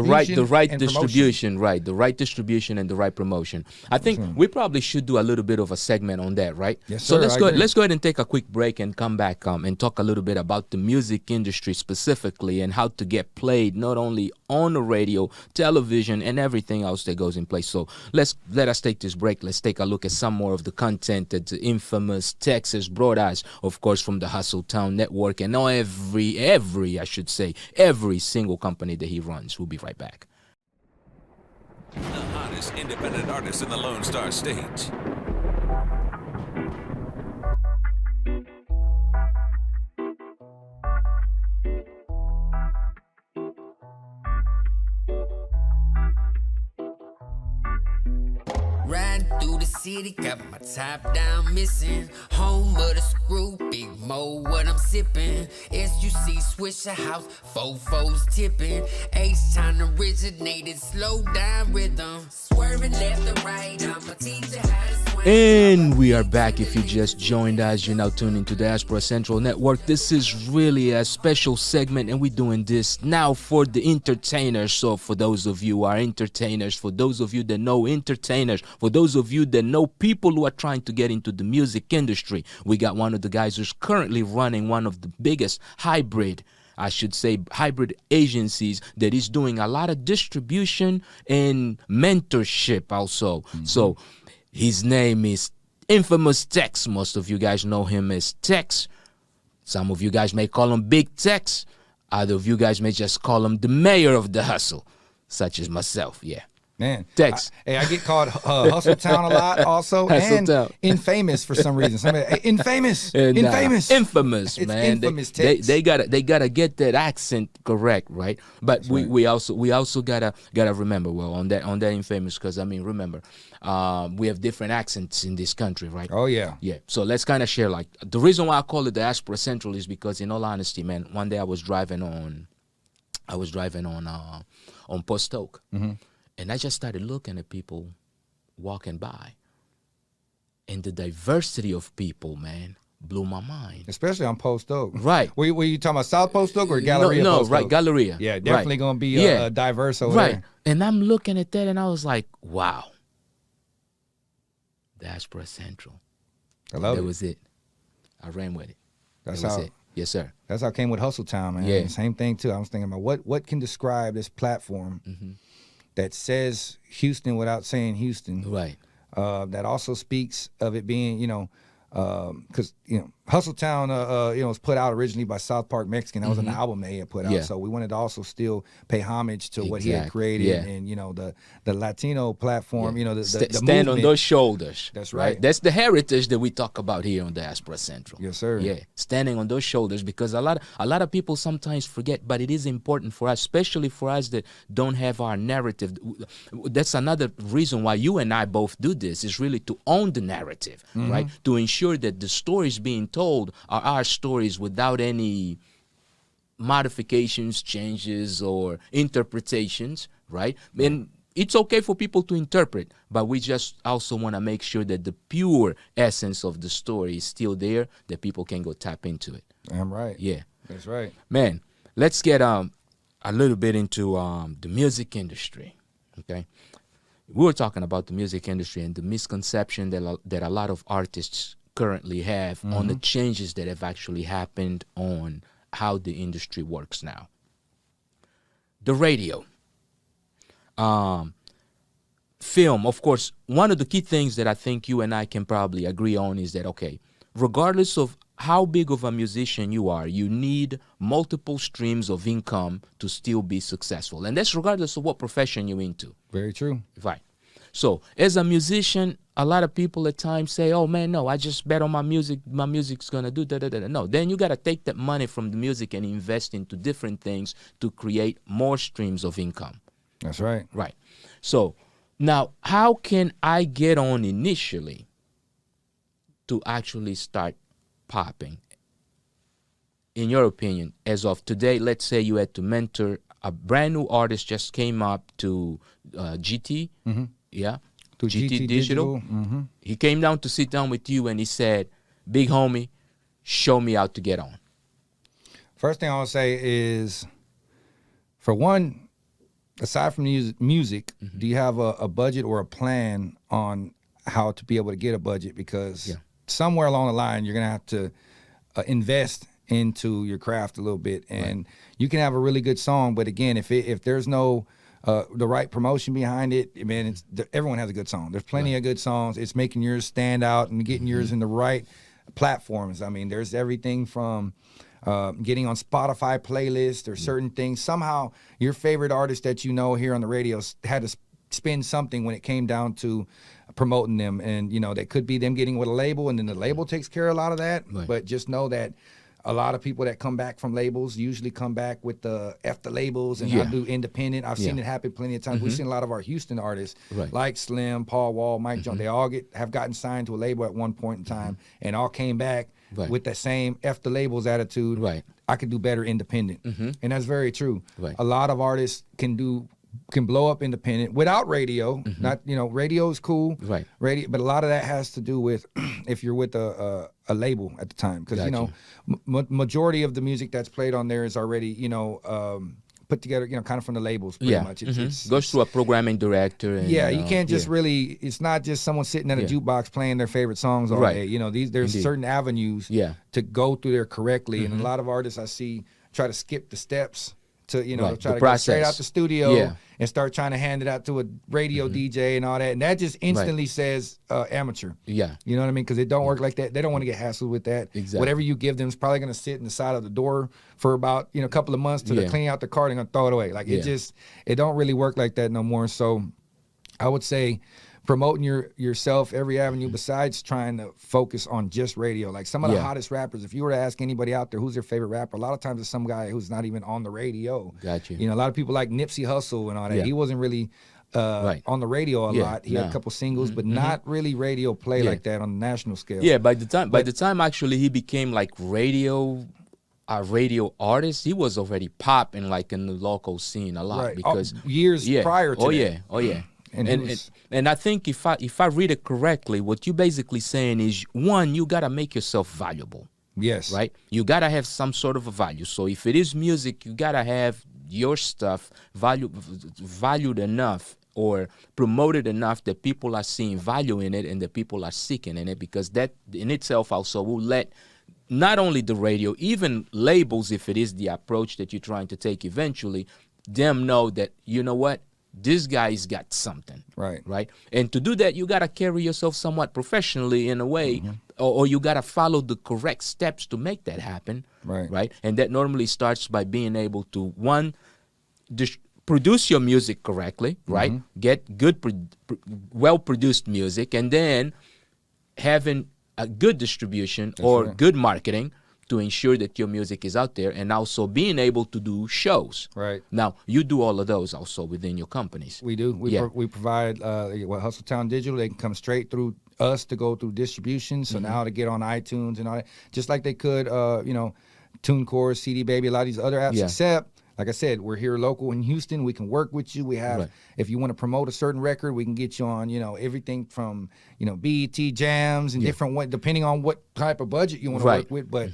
right distribution, right? The right distribution and the right promotion. I think we probably should do a little bit of a segment on that, right? Yes, so sir, let's I go. agree. Let's go ahead and take a quick break and come back and talk a little bit about the music industry specifically and how to get played not only on the radio, television, and everything else that goes in place. So let us take this break. Let's take a look at some more of the content that the Infamous TEX has brought us, of course, from the Hustle Town Network and every single company that he runs. We'll be right back. The hottest independent artist in the Lone Star State. Ride riding through the city, got my top down missing. Home of the screw, big mo, what I'm sipping. SUC Swisher House, fofos tipping. H-time originated, slow down rhythm. Swerving left and right, I'm a teacher how to swing. And we are back. If you just joined us, you're now tuned into the Diaspora Central Network. This is really a special segment, and we're doing this now for the entertainers. So for those of you who are entertainers, for those of you that know entertainers, for those of you that know people who are trying to get into the music industry, we got one of the guys who's currently running one of the biggest hybrid agencies that is doing a lot of distribution and mentorship also. So his name is Infamous TEX. Most of you guys know him as TEX. Some of you guys may call him Big TEX. Other of you guys may just call him the mayor of the hustle, such as myself. Yeah. Man, TEX. I get called Hustle Town a lot also, Hustle and Town. Infamous for some reason. Infamous, And, infamous, infamous, It's man. Infamous they TEX. they gotta get that accent correct, right? But we also gotta remember, well, on that Infamous, because I mean, remember, we have different accents in this country, right? Oh yeah. Yeah, so let's kind of share. Like, the reason why I call it Diaspora Central is because, in all honesty, man, one day I was driving on Post Oak, and I just started looking at people walking by, and the diversity of people, man, blew my mind. Especially on Post Oak. Right. Were you talking about South Post Oak or Galleria? No, Post right, Oak? Galleria. Yeah, definitely right. gonna be diverse over right. there. And I'm looking at that, and I was like, wow, Diaspora Central. I love That it. was it. I ran with it. That's That was how. it. Yes, sir. That's how I came with Hustle Town, man. Yeah. Same thing too. I was thinking about what can describe this platform that says Houston without saying Houston. Right. That also speaks of it being, because Hustle Town, was put out originally by South Park Mexican. That was an album they had put out. Yeah. So we wanted to also still pay homage to what he had Exactly. created, Yeah. and the Latino platform. The Stand on movement. those shoulders. That's right. That's the heritage that we talk about here on Diaspora Central. Yes, sir. Yeah, standing on those shoulders, because a lot of people sometimes forget, but it is important for us, especially for us that don't have our narrative. That's another reason why you and I both do this, is really to own the narrative, right? To ensure that the stories being told are our stories without any modifications, changes, or interpretations, right? And it's okay for people to interpret, but we just also want to make sure that the pure essence of the story is still there, that people can go tap into it. I'm right. Yeah. That's right. Man, let's get a little bit into the music industry, okay? We were talking about the music industry and the misconception that a lot of artists currently have on the changes that have actually happened on how the industry works now. The radio. Film, of course, one of the key things that I think you and I can probably agree on is that, okay, regardless of how big of a musician you are, you need multiple streams of income to still be successful. And that's regardless of what profession you're into. Very true. Right. So as a musician, a lot of people at times say, oh man, no, I just bet on my music. My music's going to do da-da-da-da. No, then you got to take that money from the music and invest into different things to create more streams of income. That's right. Right. So now, how can I get on initially to actually start popping? In your opinion, as of today, let's say you had to mentor a brand new artist, just came up to GT, yeah, To GT Digital. He came down to sit down with you and he said, big homie, show me how to get on. First thing I want to say is, for one, aside from music, do you have a budget or a plan on how to be able to get a budget? Because somewhere along the line, you're going to have to invest into your craft a little bit. And you can have a really good song, but again, if there's no the right promotion behind it, man, everyone has a good song. There's plenty of good songs. It's making yours stand out and getting yours in the right platforms. I mean, there's everything from getting on Spotify playlists or certain things. Somehow your favorite artist that you know here on the radio had to spend something when it came down to promoting them. And, that could be them getting with a label, and then the label takes care of a lot of that. Right. But just know that A lot of people that come back from labels usually come back with the F the labels and I do independent. I've seen it happen plenty of times. We've seen a lot of our Houston artists like Slim, Paul Wall, Mike Jones. They all have gotten signed to a label at one point in time and all came back with that same F the labels attitude. I could do better independent. And that's very true. A lot of artists can blow up independent without radio. Not, radio is cool. Radio, but a lot of that has to do with if you're with a label at the time, because majority of the music that's played on there is already put together, kind of from the labels pretty much. It goes through a programming director. And, you can't just really, it's not just someone sitting at a jukebox playing their favorite songs all day. There's certain avenues to go through there correctly. And a lot of artists I see try to skip the steps to try to go straight out the studio and start trying to hand it out to a radio DJ and all that, and that just instantly says amateur. You know what I mean? Because it don't work like that. They don't want to get hassled with that. Whatever you give them is probably going to sit in the side of the door for about a couple of months till they're cleaning out the car and they're going to throw it away. Like it don't really work like that no more. So I would say promoting yourself every avenue besides trying to focus on just radio. Like some of the hottest rappers, if you were to ask anybody out there who's their favorite rapper, a lot of times it's some guy who's not even on the radio. A lot of people like Nipsey Hussle and all that. He wasn't really on the radio a lot. He had a couple singles, but not really radio play like that on the national scale. By the time actually he became like a radio artist, he was already popping like in the local scene a lot because years prior to that. Oh yeah. And I think if I read it correctly, what you're basically saying is, one, you gotta make yourself valuable. Yes. Right? You gotta have some sort of a value. So if it is music, you gotta have your stuff valued enough or promoted enough that people are seeing value in it and that people are seeking in it, because that in itself also will let not only the radio, even labels, if it is the approach that you're trying to take eventually, them know that, you know what, this guy's got something. Right. And to do that, you got to carry yourself somewhat professionally in a way, or you got to follow the correct steps to make that happen. Right. And that normally starts by being able to, one, produce your music correctly, right? Get good, well-produced music, and then having a good distribution good marketing to ensure that your music is out there, and also being able to do shows. Now, you do all of those also within your companies. We do. We provide Hustletown Digital. They can come straight through us to go through distribution. So now to get on iTunes and all that, just like they could, TuneCore, CD Baby, a lot of these other apps, except, like I said, we're here local in Houston. We can work with you. We have, if you want to promote a certain record, we can get you on, everything from, BET jams and different ones, depending on what type of budget you want to work with. But,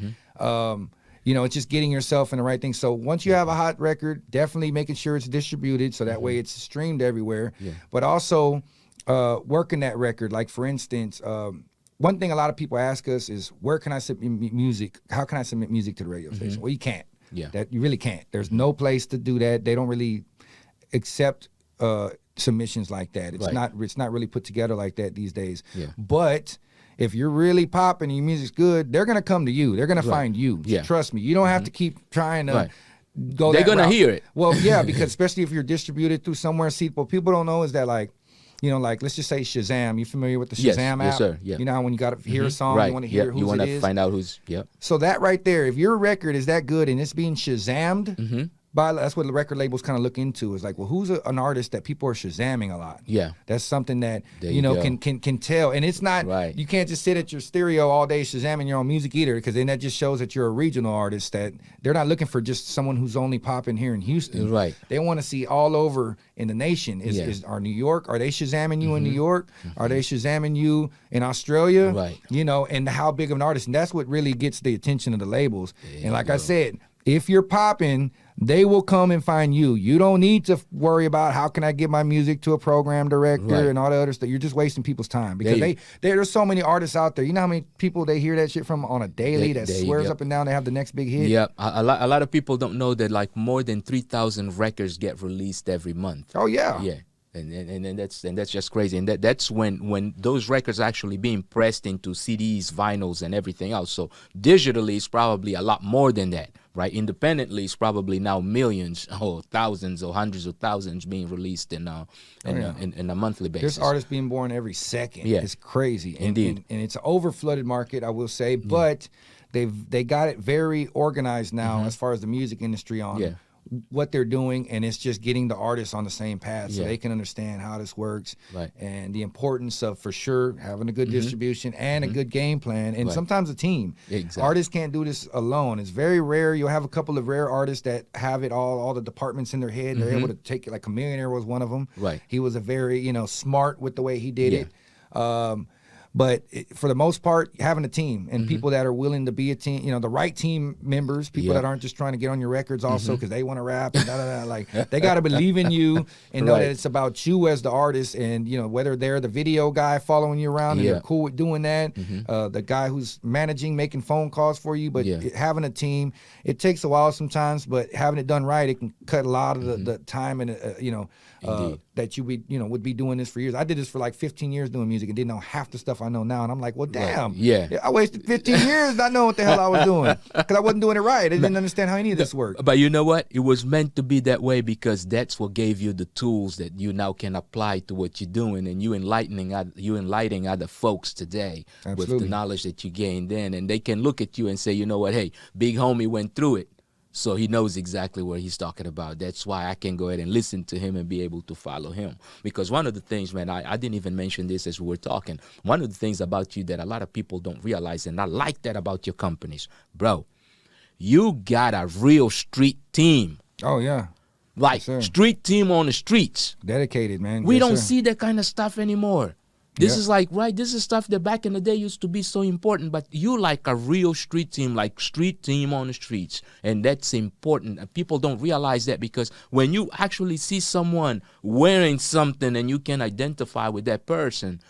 it's just getting yourself in the right thing. So once you have a hot record, definitely making sure it's distributed so that way it's streamed everywhere. But also working that record. Like, for instance, one thing a lot of people ask us is, where can I submit music? How can I submit music to the radio station? Well, you can't. That you really can't. There's no place to do that. They don't really accept submissions like that. It's not really put together like that these days. But if you're really popping and your music's good, they're gonna come to you. They're gonna find you. Trust me. You don't have to keep trying to go. They're gonna hear it. Well, because especially if you're distributed through somewhere. See, what people don't know is that like let's just say Shazam. You familiar with the Shazam app? Yes, sir. Yeah. You know when you got to hear a song, you want to hear who it is. You want to find out who's. So that right there, if your record is that good and it's being Shazammed, that's what the record labels kind of look into. Is like, well, who's an artist that people are Shazamming a lot? That's something that can tell. And it's not. You can't just sit at your stereo all day Shazamming your own music either, because then that just shows that you're a regional artist. That they're not looking for just someone who's only popping here in Houston. They want to see all over in the nation. Are New York? Are they Shazamming you in New York? Are they Shazamming you in Australia? And how big of an artist? And that's what really gets the attention of the labels. And like I said, if you're popping, they will come and find you. You don't need to worry about how can I get my music to a program director and all the other stuff. You're just wasting people's time, because there's so many artists out there. You know how many people they hear that shit from on a daily that swears up and down they have the next big hit? A lot of people don't know that like more than 3,000 records get released every month. Oh yeah. And that's just crazy. And that's when those records are actually being pressed into CDs, vinyls, and everything else. So digitally, it's probably a lot more than that, right? Independently, it's probably now millions or thousands or hundreds of thousands being released in a monthly basis. There's artists being born every second. Yeah. It's crazy. Indeed. And it's an over-flooded market, I will say, but they got it very organized now as far as the music industry on what they're doing, and it's just getting the artists on the same path so they can understand how this works and the importance of, for sure, having a good distribution and a good game plan, and sometimes a team. Exactly. Artists can't do this alone. It's very rare. You'll have a couple of rare artists that have it all the departments in their head. They're able to take it. Like Chameleonaire was one of them. Right. He was a very, smart with the way he did it. But for the most part, having a team and people that are willing to be a team, the right team members, people that aren't just trying to get on your records also because they want to rap and like they got to believe in you and know that it's about you as the artist, and whether they're the video guy following you around and they're cool with doing that, the guy who's managing, making phone calls for you, but having a team, it takes a while sometimes, but having it done right, it can cut a lot of the time and that you would be doing this for years. I did this for like 15 years doing music and didn't know half the stuff I know now, and I'm like, well, damn, I wasted 15 years not knowing what the hell I was doing because I wasn't doing it right. I didn't understand how any of this worked. But you know what? It was meant to be that way because that's what gave you the tools that you now can apply to what you're doing, and you enlightening other folks today with the knowledge that you gained then, and they can look at you and say, you know what? Hey, big homie went through it. So he knows exactly what he's talking about. That's why I can go ahead and listen to him and be able to follow him. Because one of the things, man, I didn't even mention this as we were talking. One of the things about you that a lot of people don't realize, and I like that about your companies, bro, you got a real street team. Oh, yeah. Like street team on the streets. Dedicated, man. We don't see that kind of stuff anymore. This is like, this is stuff that back in the day used to be so important, but you like a real street team, like street team on the streets. And that's important. People don't realize that because when you actually see someone wearing something and you can identify with that person,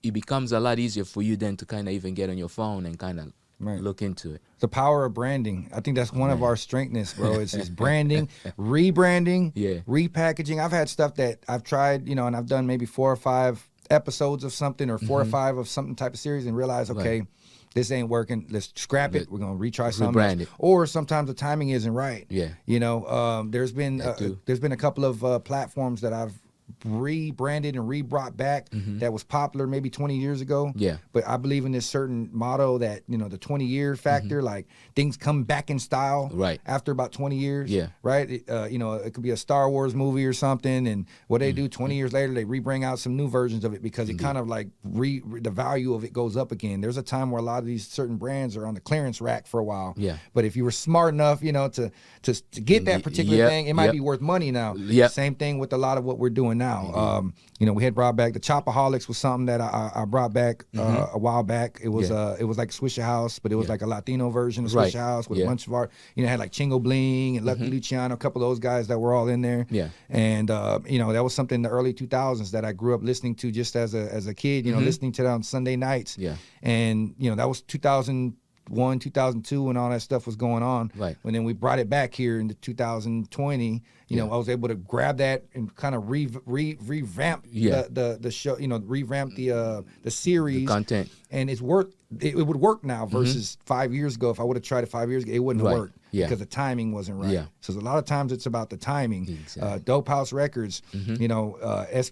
it becomes a lot easier for you then to kind of even get on your phone and kind of look into it. The power of branding. I think that's one of our strengths, bro. It's branding, rebranding, repackaging. I've had stuff that I've tried, and I've done maybe 4 or 5 episodes of something or 4 or 5 of something type of series and realize, okay, this ain't working. Let's scrap it. We're gonna retry something else. Or sometimes the timing isn't right. Yeah. There's been a couple of platforms that I've rebranded and re-brought back that was popular maybe 20 years ago. Yeah. But I believe in this certain motto that, the 20-year factor, like things come back in style after about 20 years. Yeah. Right? It could be a Star Wars movie or something, and what they do 20 years later, they re-bring out some new versions of it because it kind of like the value of it goes up again. There's a time where a lot of these certain brands are on the clearance rack for a while. Yeah. But if you were smart enough, to get that particular thing, it might be worth money now. Yep. Same thing with a lot of what we're doing now. We had brought back the Chopaholics was something that I brought back a while back. It was like Swisher House, but it was like a Latino version of Swisher House with a bunch of art. Had like Chingo Bling and Lucky Luciano, a couple of those guys that were all in there. Yeah. And that was something in the early 2000s that I grew up listening to just as a kid. Listening to that on Sunday nights. Yeah. And that was 2001, 2002 when all that stuff was going on. Right. And then we brought it back here into 2020. I was able to grab that and kind of revamp the show, revamp the series. The content. And it would work now versus 5 years ago. If I would have tried it 5 years ago, it wouldn't have worked because the timing wasn't right. Yeah. So a lot of times it's about the timing. Exactly. Dope House Records,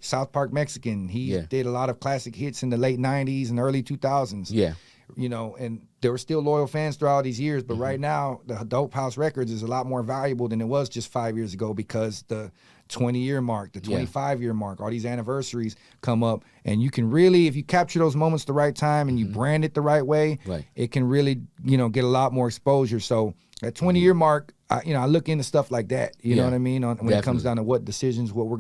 South Park Mexican, he did a lot of classic hits in the late 90s and early 2000s. Yeah. And there were still loyal fans throughout these years, but right now the Dope House Records is a lot more valuable than it was just 5 years ago because the 20-year mark, the 25-year mark, all these anniversaries come up, and you can really, if you capture those moments the right time and you brand it the right way, it can really, get a lot more exposure. So that 20-year mark, I look into stuff like that. You know what I mean? When it comes down to what decisions, what moves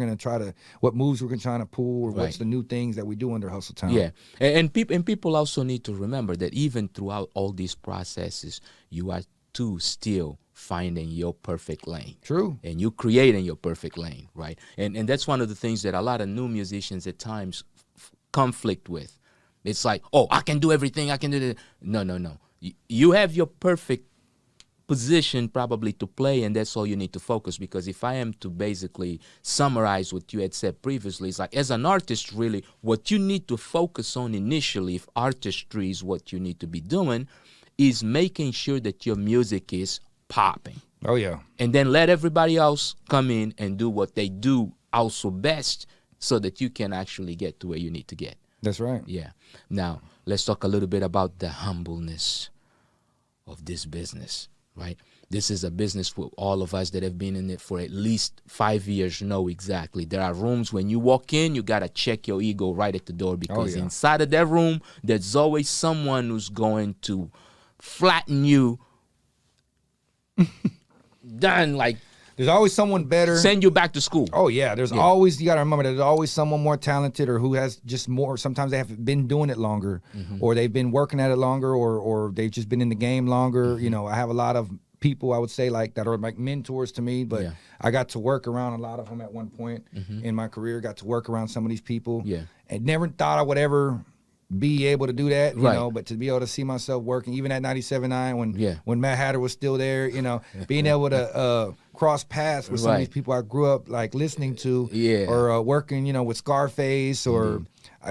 we're going to try to pull, or what's the new things that we do under Hustle Town. Yeah, and people also need to remember that even throughout all these processes, you are too still finding your perfect lane. True. And you creating your perfect lane, right? And that's one of the things that a lot of new musicians at times conflict with. It's like, oh, I can do everything. I can do that. No. You have your perfect position probably to play, and that's all you need to focus. Because if I am to basically summarize what you had said previously, it's like, as an artist, really, what you need to focus on initially, if artistry is what you need to be doing, is making sure that your music is popping. Oh, yeah. And then let everybody else come in and do what they do also best so that you can actually get to where you need to get. That's right. Yeah. Now, let's talk a little bit about the humbleness of this business, right? This is a business for all of us that have been in it for at least 5 years know exactly. There are rooms when you walk in, you got to check your ego right at the door, because inside of that room, there's always someone who's going to flatten you down, like there's always someone better. Send you back to school. Oh, yeah. There's always, you got to remember, there's always someone more talented or who has just more. Sometimes they have been doing it longer, or they've been working at it longer, or they've just been in the game longer. You know, I have a lot of people, I would say, like that are like mentors to me, but I got to work around a lot of them at one point in my career, got to work around some of these people. And never thought I would ever be able to do that, you know, but to be able to see myself working, even at 97.9 when Matt Hatter was still there, you know, being able to cross paths with some of these people I grew up like listening to, or working, you know, with Scarface, or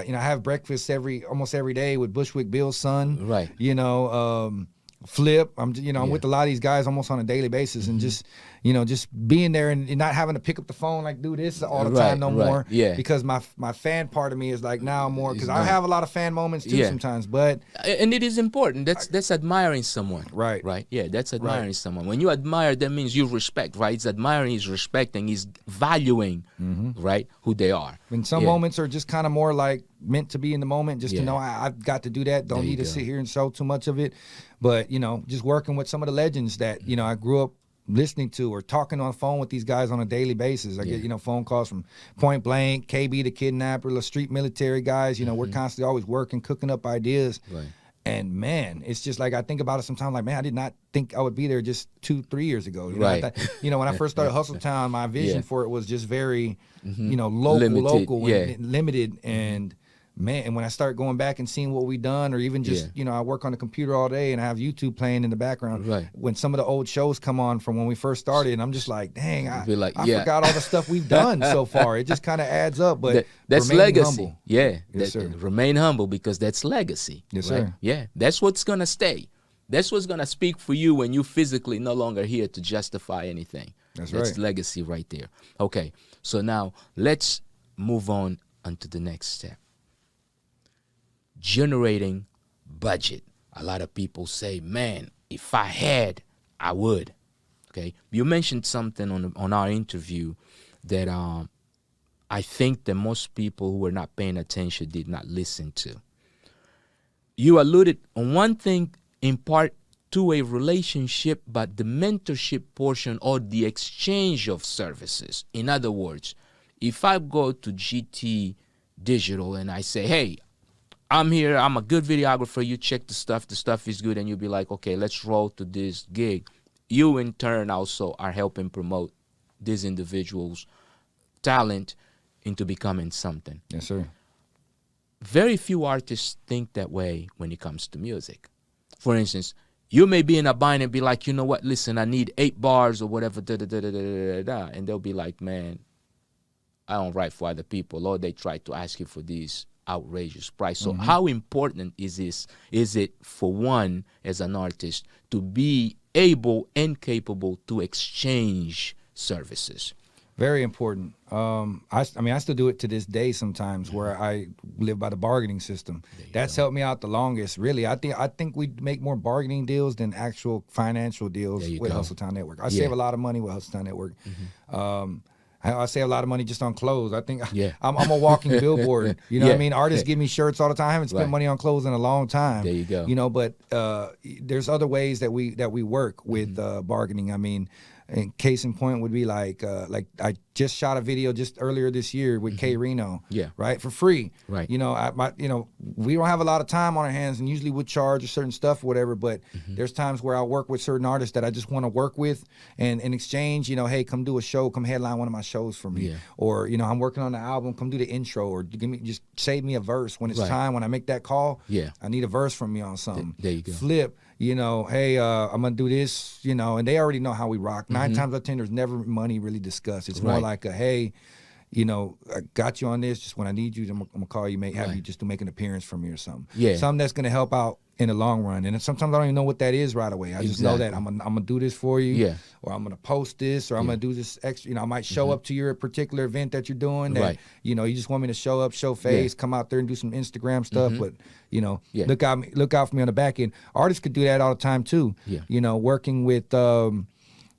you know, I have breakfast almost every day with Bushwick Bill's son, you know, Flip. I'm with a lot of these guys almost on a daily basis, and just, you know, just being there and not having to pick up the phone, like do this all the time no more. Because my fan part of me is like now more, because I have a lot of fan moments too sometimes, but and it is important. That's admiring someone. Right. Yeah, that's admiring someone. When you admire, that means you respect, right? It's admiring, is respecting, is valuing, right, who they are. And some moments are just kind of more like meant to be in the moment, just to know I've got to do that. Don't need to sit here and show too much of it. But, you know, just working with some of the legends that, you know, I grew up listening to, or talking on the phone with these guys on a daily basis. I get, you know, phone calls from Point Blank, KB the Kidnapper, the street military guys. You know, we're constantly always working, cooking up ideas. And man, it's just like, I think about it sometimes, like, man, I did not think I would be there just 2-3 years ago. You know, I thought, you know, when I first started Hustle Town, my vision for it was just very, you know, local, and limited. And man, and when I start going back and seeing what we done, or even just, you know, I work on the computer all day and I have YouTube playing in the background. When some of the old shows come on from when we first started, and I'm just like, dang, I forgot all the stuff we've done so far. It just kind of adds up, but that's legacy. Humble. Remain humble, because that's legacy. Sir. Yeah, that's what's going to stay. That's what's going to speak for you when you physically no longer here to justify anything. That's legacy right there. Okay, so now let's move on to the next step. Generating budget. A lot of people say, man, if I had, I would. Okay, you mentioned something on our interview that I think that most people who were not paying attention did not listen to. You alluded on one thing in part to a relationship, but the mentorship portion, or the exchange of services. In other words, if I go to GT Digital and I say, hey, I'm here, I'm a good videographer, you check the stuff is good, and you'll be like, okay, let's roll to this gig. You in turn also are helping promote these individuals' talent into becoming something. Yes, sir. Very few artists think that way when it comes to music. For instance, you may be in a bind and be like, you know what, listen, I need 8 bars or whatever, and they'll be like, man, I don't write for other people, or they try to ask you for these outrageous price. So how important is it for one as an artist to be able and capable to exchange services? Very important. I mean, I still do it to this day sometimes, where I live by the bargaining system. That's helped me out the longest, really. I think we make more bargaining deals than actual financial deals with Hustle Town Network. I save a lot of money with Hustle Town Network. I save a lot of money just on clothes. I think I'm a walking billboard. You know what I mean? Artists give me shirts all the time. I haven't spent money on clothes in a long time. There you go. You know, but there's other ways that we work with bargaining. I mean, and case in point would be like I just shot a video just earlier this year with K Reno, right, for free, right. You know, we don't have a lot of time on our hands, and usually would charge a certain stuff or whatever. But there's times where I work with certain artists that I just want to work with, and in exchange, you know, hey, come do a show, come headline one of my shows for me, or you know, I'm working on the album, come do the intro, or just save me a verse when it's time. When I make that call, I need a verse from me on something. There you go. Flip. You know, hey, I'm gonna do this, you know, and they already know how we rock. 9 times out of 10, there's never money really discussed. It's more like a, hey, you know, I got you on this. Just when I need you, I'm gonna call you, have you just to make an appearance for me or something. Something that's gonna help out in the long run. And sometimes I don't even know what that is right away. I just know that I'm gonna do this for you, or I'm gonna post this, or I'm gonna do this extra. You know, I might show up to your particular event that you're doing. That you know, you just want me to show up, show face, come out there and do some Instagram stuff. But you know, look out for me on the back end. Artists could do that all the time too. You know, working with.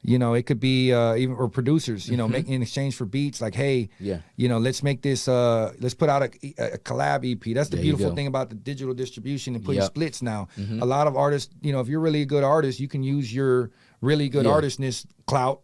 You know, it could be even or producers, you know, making in exchange for beats like, hey, you know, let's make this, let's put out a collab EP. That's the beautiful thing about the digital distribution and putting splits now. A lot of artists, you know, if you're really a good artist, you can use your really good artistness clout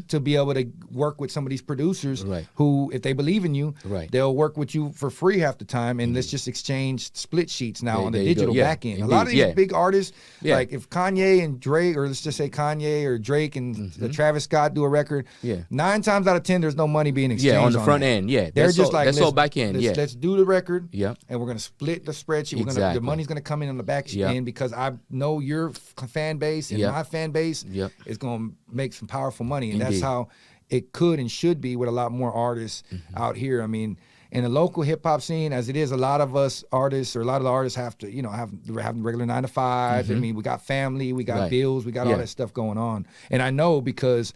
to be able to work with some of these producers who, if they believe in you, they'll work with you for free half the time. And let's just exchange split sheets now on the digital back end. Indeed. A lot of these big artists, like if Kanye and Drake, or let's just say Kanye or Drake and Travis Scott do a record, 9 times out of 10, there's no money being exchanged. On the front end, they're just like, that's all back end. Let's do the record, and we're gonna split the spreadsheet. The money's gonna come in on the back end because I know your fan base and my fan base is gonna make some powerful money, and that's how it could and should be with a lot more artists out here. I mean, in the local hip hop scene, as it is, a lot of us artists, or a lot of the artists have to, you know, have regular 9 to 5. I mean, we got family, we got bills, we got all that stuff going on, and I know because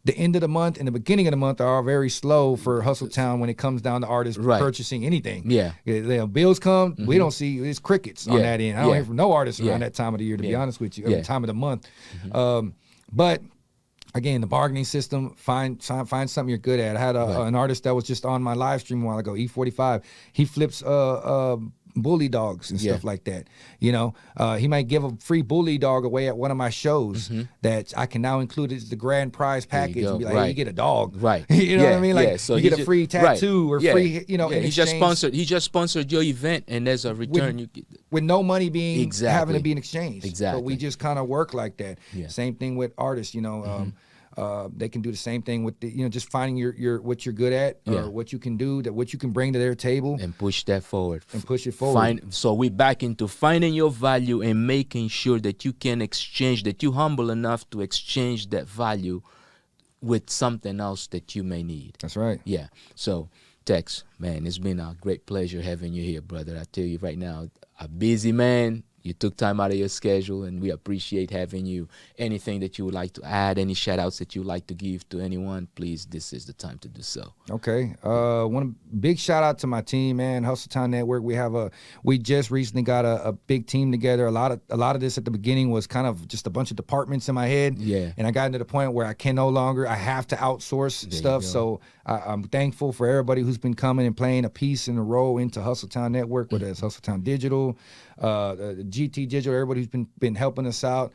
the end of the month and the beginning of the month are very slow for Hustletown when it comes down to artists purchasing anything. You know, bills come, we don't see, it's crickets on that end. I don't hear from no artists around that time of the year, to be honest with you, time of the month. But again, the bargaining system, find something you're good at. I had an artist that was just on my live stream a while ago, E45. He flips bully dogs and stuff like that. You know, he might give a free bully dog away at one of my shows that I can now include as the grand prize package and be like, hey, you get a dog. You know what I mean? Like, so you get a free tattoo or free, you know, he just sponsored your event, and there's a return you get. With no money being having to be in exchange. But we just kind of work like that. Same thing with artists, you know. They can do the same thing with the, you know, just finding your what you're good at or what you can do, what you can bring to their table, and push that forward and push it forward. So we back into finding your value and making sure that you can exchange, that you're humble enough to exchange that value with something else that you may need. That's right. Yeah. So Tex, man, it's been a great pleasure having you here, brother. I tell you right now, a busy man. You took time out of your schedule, and we appreciate having you. Anything that you would like to add, any shout-outs that you would like to give to anyone, please, this is the time to do so. Okay. One big shout-out to my team, man, Hustletown Network. We just recently got a big team together. A lot of this at the beginning was kind of just a bunch of departments in my head. And I got into the point where I have to outsource stuff. So I'm thankful for everybody who's been coming and playing a piece and a role into Hustletown Network, whether it's Hustletown Digital, GT Digital, everybody who's been helping us out.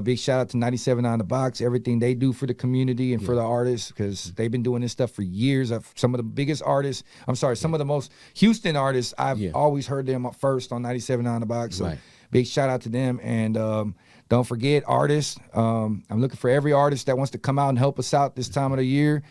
Big shout out to 97 on the Box, everything they do for the community and for the artists, because they've been doing this stuff for years. Some of the biggest artists, some of the most Houston artists, I've always heard them first on 97 on the Box. So big shout out to them. And don't forget, artists. I'm looking for every artist that wants to come out and help us out this time of the year.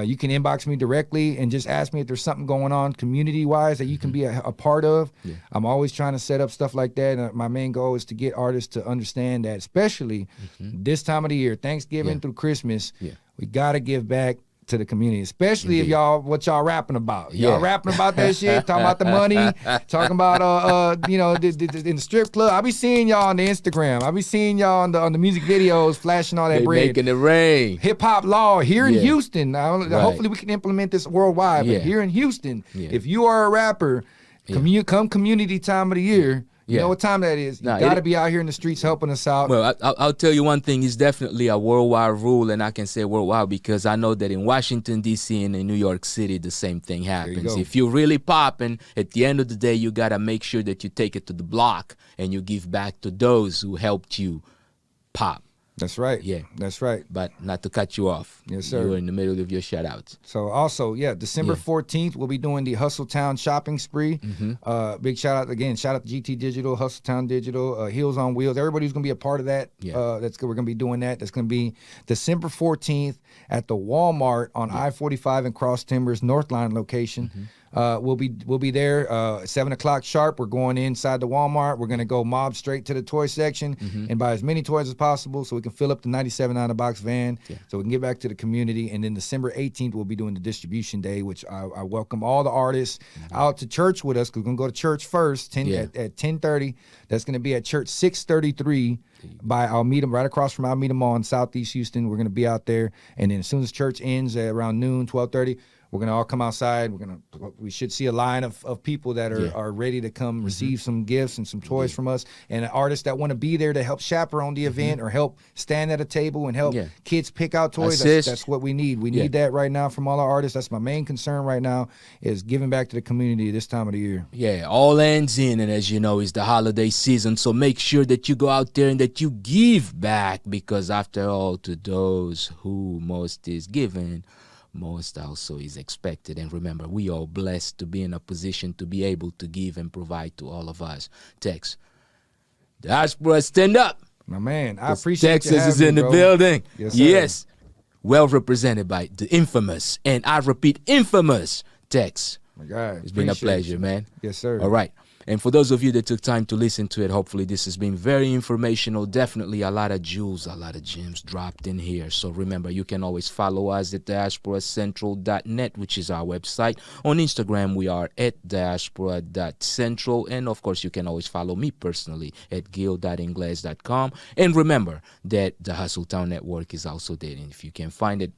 You can inbox me directly and just ask me if there's something going on community-wise that you can be a part of. I'm always trying to set up stuff like that. And my main goal is to get artists to understand that, especially this time of the year, Thanksgiving through Christmas, we got to give back to the community, especially if what y'all rapping about. Y'all rapping about that shit, talking about the money, talking about you know, in the strip club. I be seeing y'all on the Instagram. I be seeing y'all on the music videos flashing all that bread. Making it rain. Hip hop law here in Houston. Hopefully we can implement this worldwide. But here in Houston, if you are a rapper, come community time of the year. You know what time that is. You got to be out here in the streets helping us out. Well, I'll tell you one thing. It's definitely a worldwide rule, and I can say worldwide because I know that in Washington, D.C. and in New York City, the same thing happens. If you're really popping, at the end of the day, you got to make sure that you take it to the block and you give back to those who helped you pop. That's right. That's right. But not to cut you off. Yes, sir. You were in the middle of your shout-outs. So also, December 14th, we'll be doing the Hustletown shopping spree. Big shout-out, again, shout-out to GT Digital, Hustletown Digital, Heels on Wheels. Everybody who's going to be a part of that, we're going to be doing that. That's going to be December 14th at the Walmart on I-45 and Cross Timbers, Northline location. We'll be there 7:00 sharp. We're going inside the Walmart. We're gonna go mob straight to the toy section and buy as many toys as possible so we can fill up the 97 on the box van so we can get back to the community. And then December 18th we'll be doing the distribution day, which I welcome all the artists out to church with us, because we're gonna go to church first at 10:30. That's gonna be at church 633. I'll meet them right across from I'll meet them Mall in Southeast Houston. We're gonna be out there, and then as soon as church ends at around noon, 12:30. We're gonna all come outside. We should see a line of people that are ready to come receive some gifts and some toys from us, and artists that want to be there to help chaperone the event or help stand at a table and help kids pick out toys. That's what we need. We need that right now from all our artists. That's my main concern right now, is giving back to the community this time of the year. Yeah, all ends in, and as you know, it's the holiday season, so make sure that you go out there and that you give back, because after all, to those who most is given, most also is expected. And remember, we are blessed to be in a position to be able to give and provide to all of us. Tex, Diaspora, stand up. My man, I appreciate Texas you is in the bro. building. Yes, sir. Yes. Well represented by the infamous, and I repeat, infamous Tex. My God, it's been a pleasure, man. Yes, sir. All right. And for those of you that took time to listen to it, hopefully this has been very informational. Definitely a lot of jewels, a lot of gems dropped in here. So remember, you can always follow us at diasporacentral.net, which is our website. On Instagram, we are at diaspora.central. And of course, you can always follow me personally at gil.ingles.com. And remember that the Hustletown Network is also there. And if you can find it,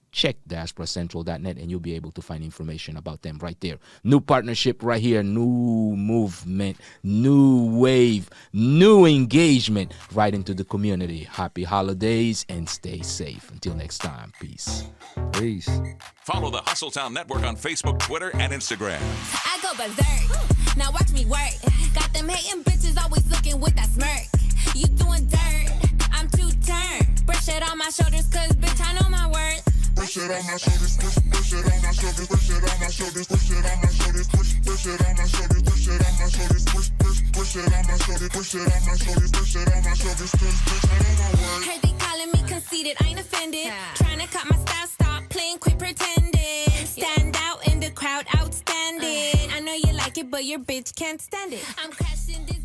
check diasporacentral.net and you'll be able to find information about them right there. New partnership right here, new movement, new wave, new engagement right into the community. Happy holidays and stay safe. Until next time, peace. Peace. Follow the Hustletown Network on Facebook, Twitter, and Instagram. I go berserk. Now watch me work. Got them hating bitches always looking with that smirk. You doing dirt. I'm too turned. Brush it on my shoulders, cause bitch, I know my worth. Push it on my shoulders, push it on my shoulders, push it on my shoulders, push it on my shoulders, push it on my shoulders, push it on my shoulders, push it on my shoulders, push it on my shoulders, push it on my shoulders, push it on my words. Heard they calling me conceited, I ain't offended. Trying to cut my style, stop playing, quit pretending. Stand out in the crowd, outstanding. I know you like it, but your bitch can't stand it. I'm crashing this.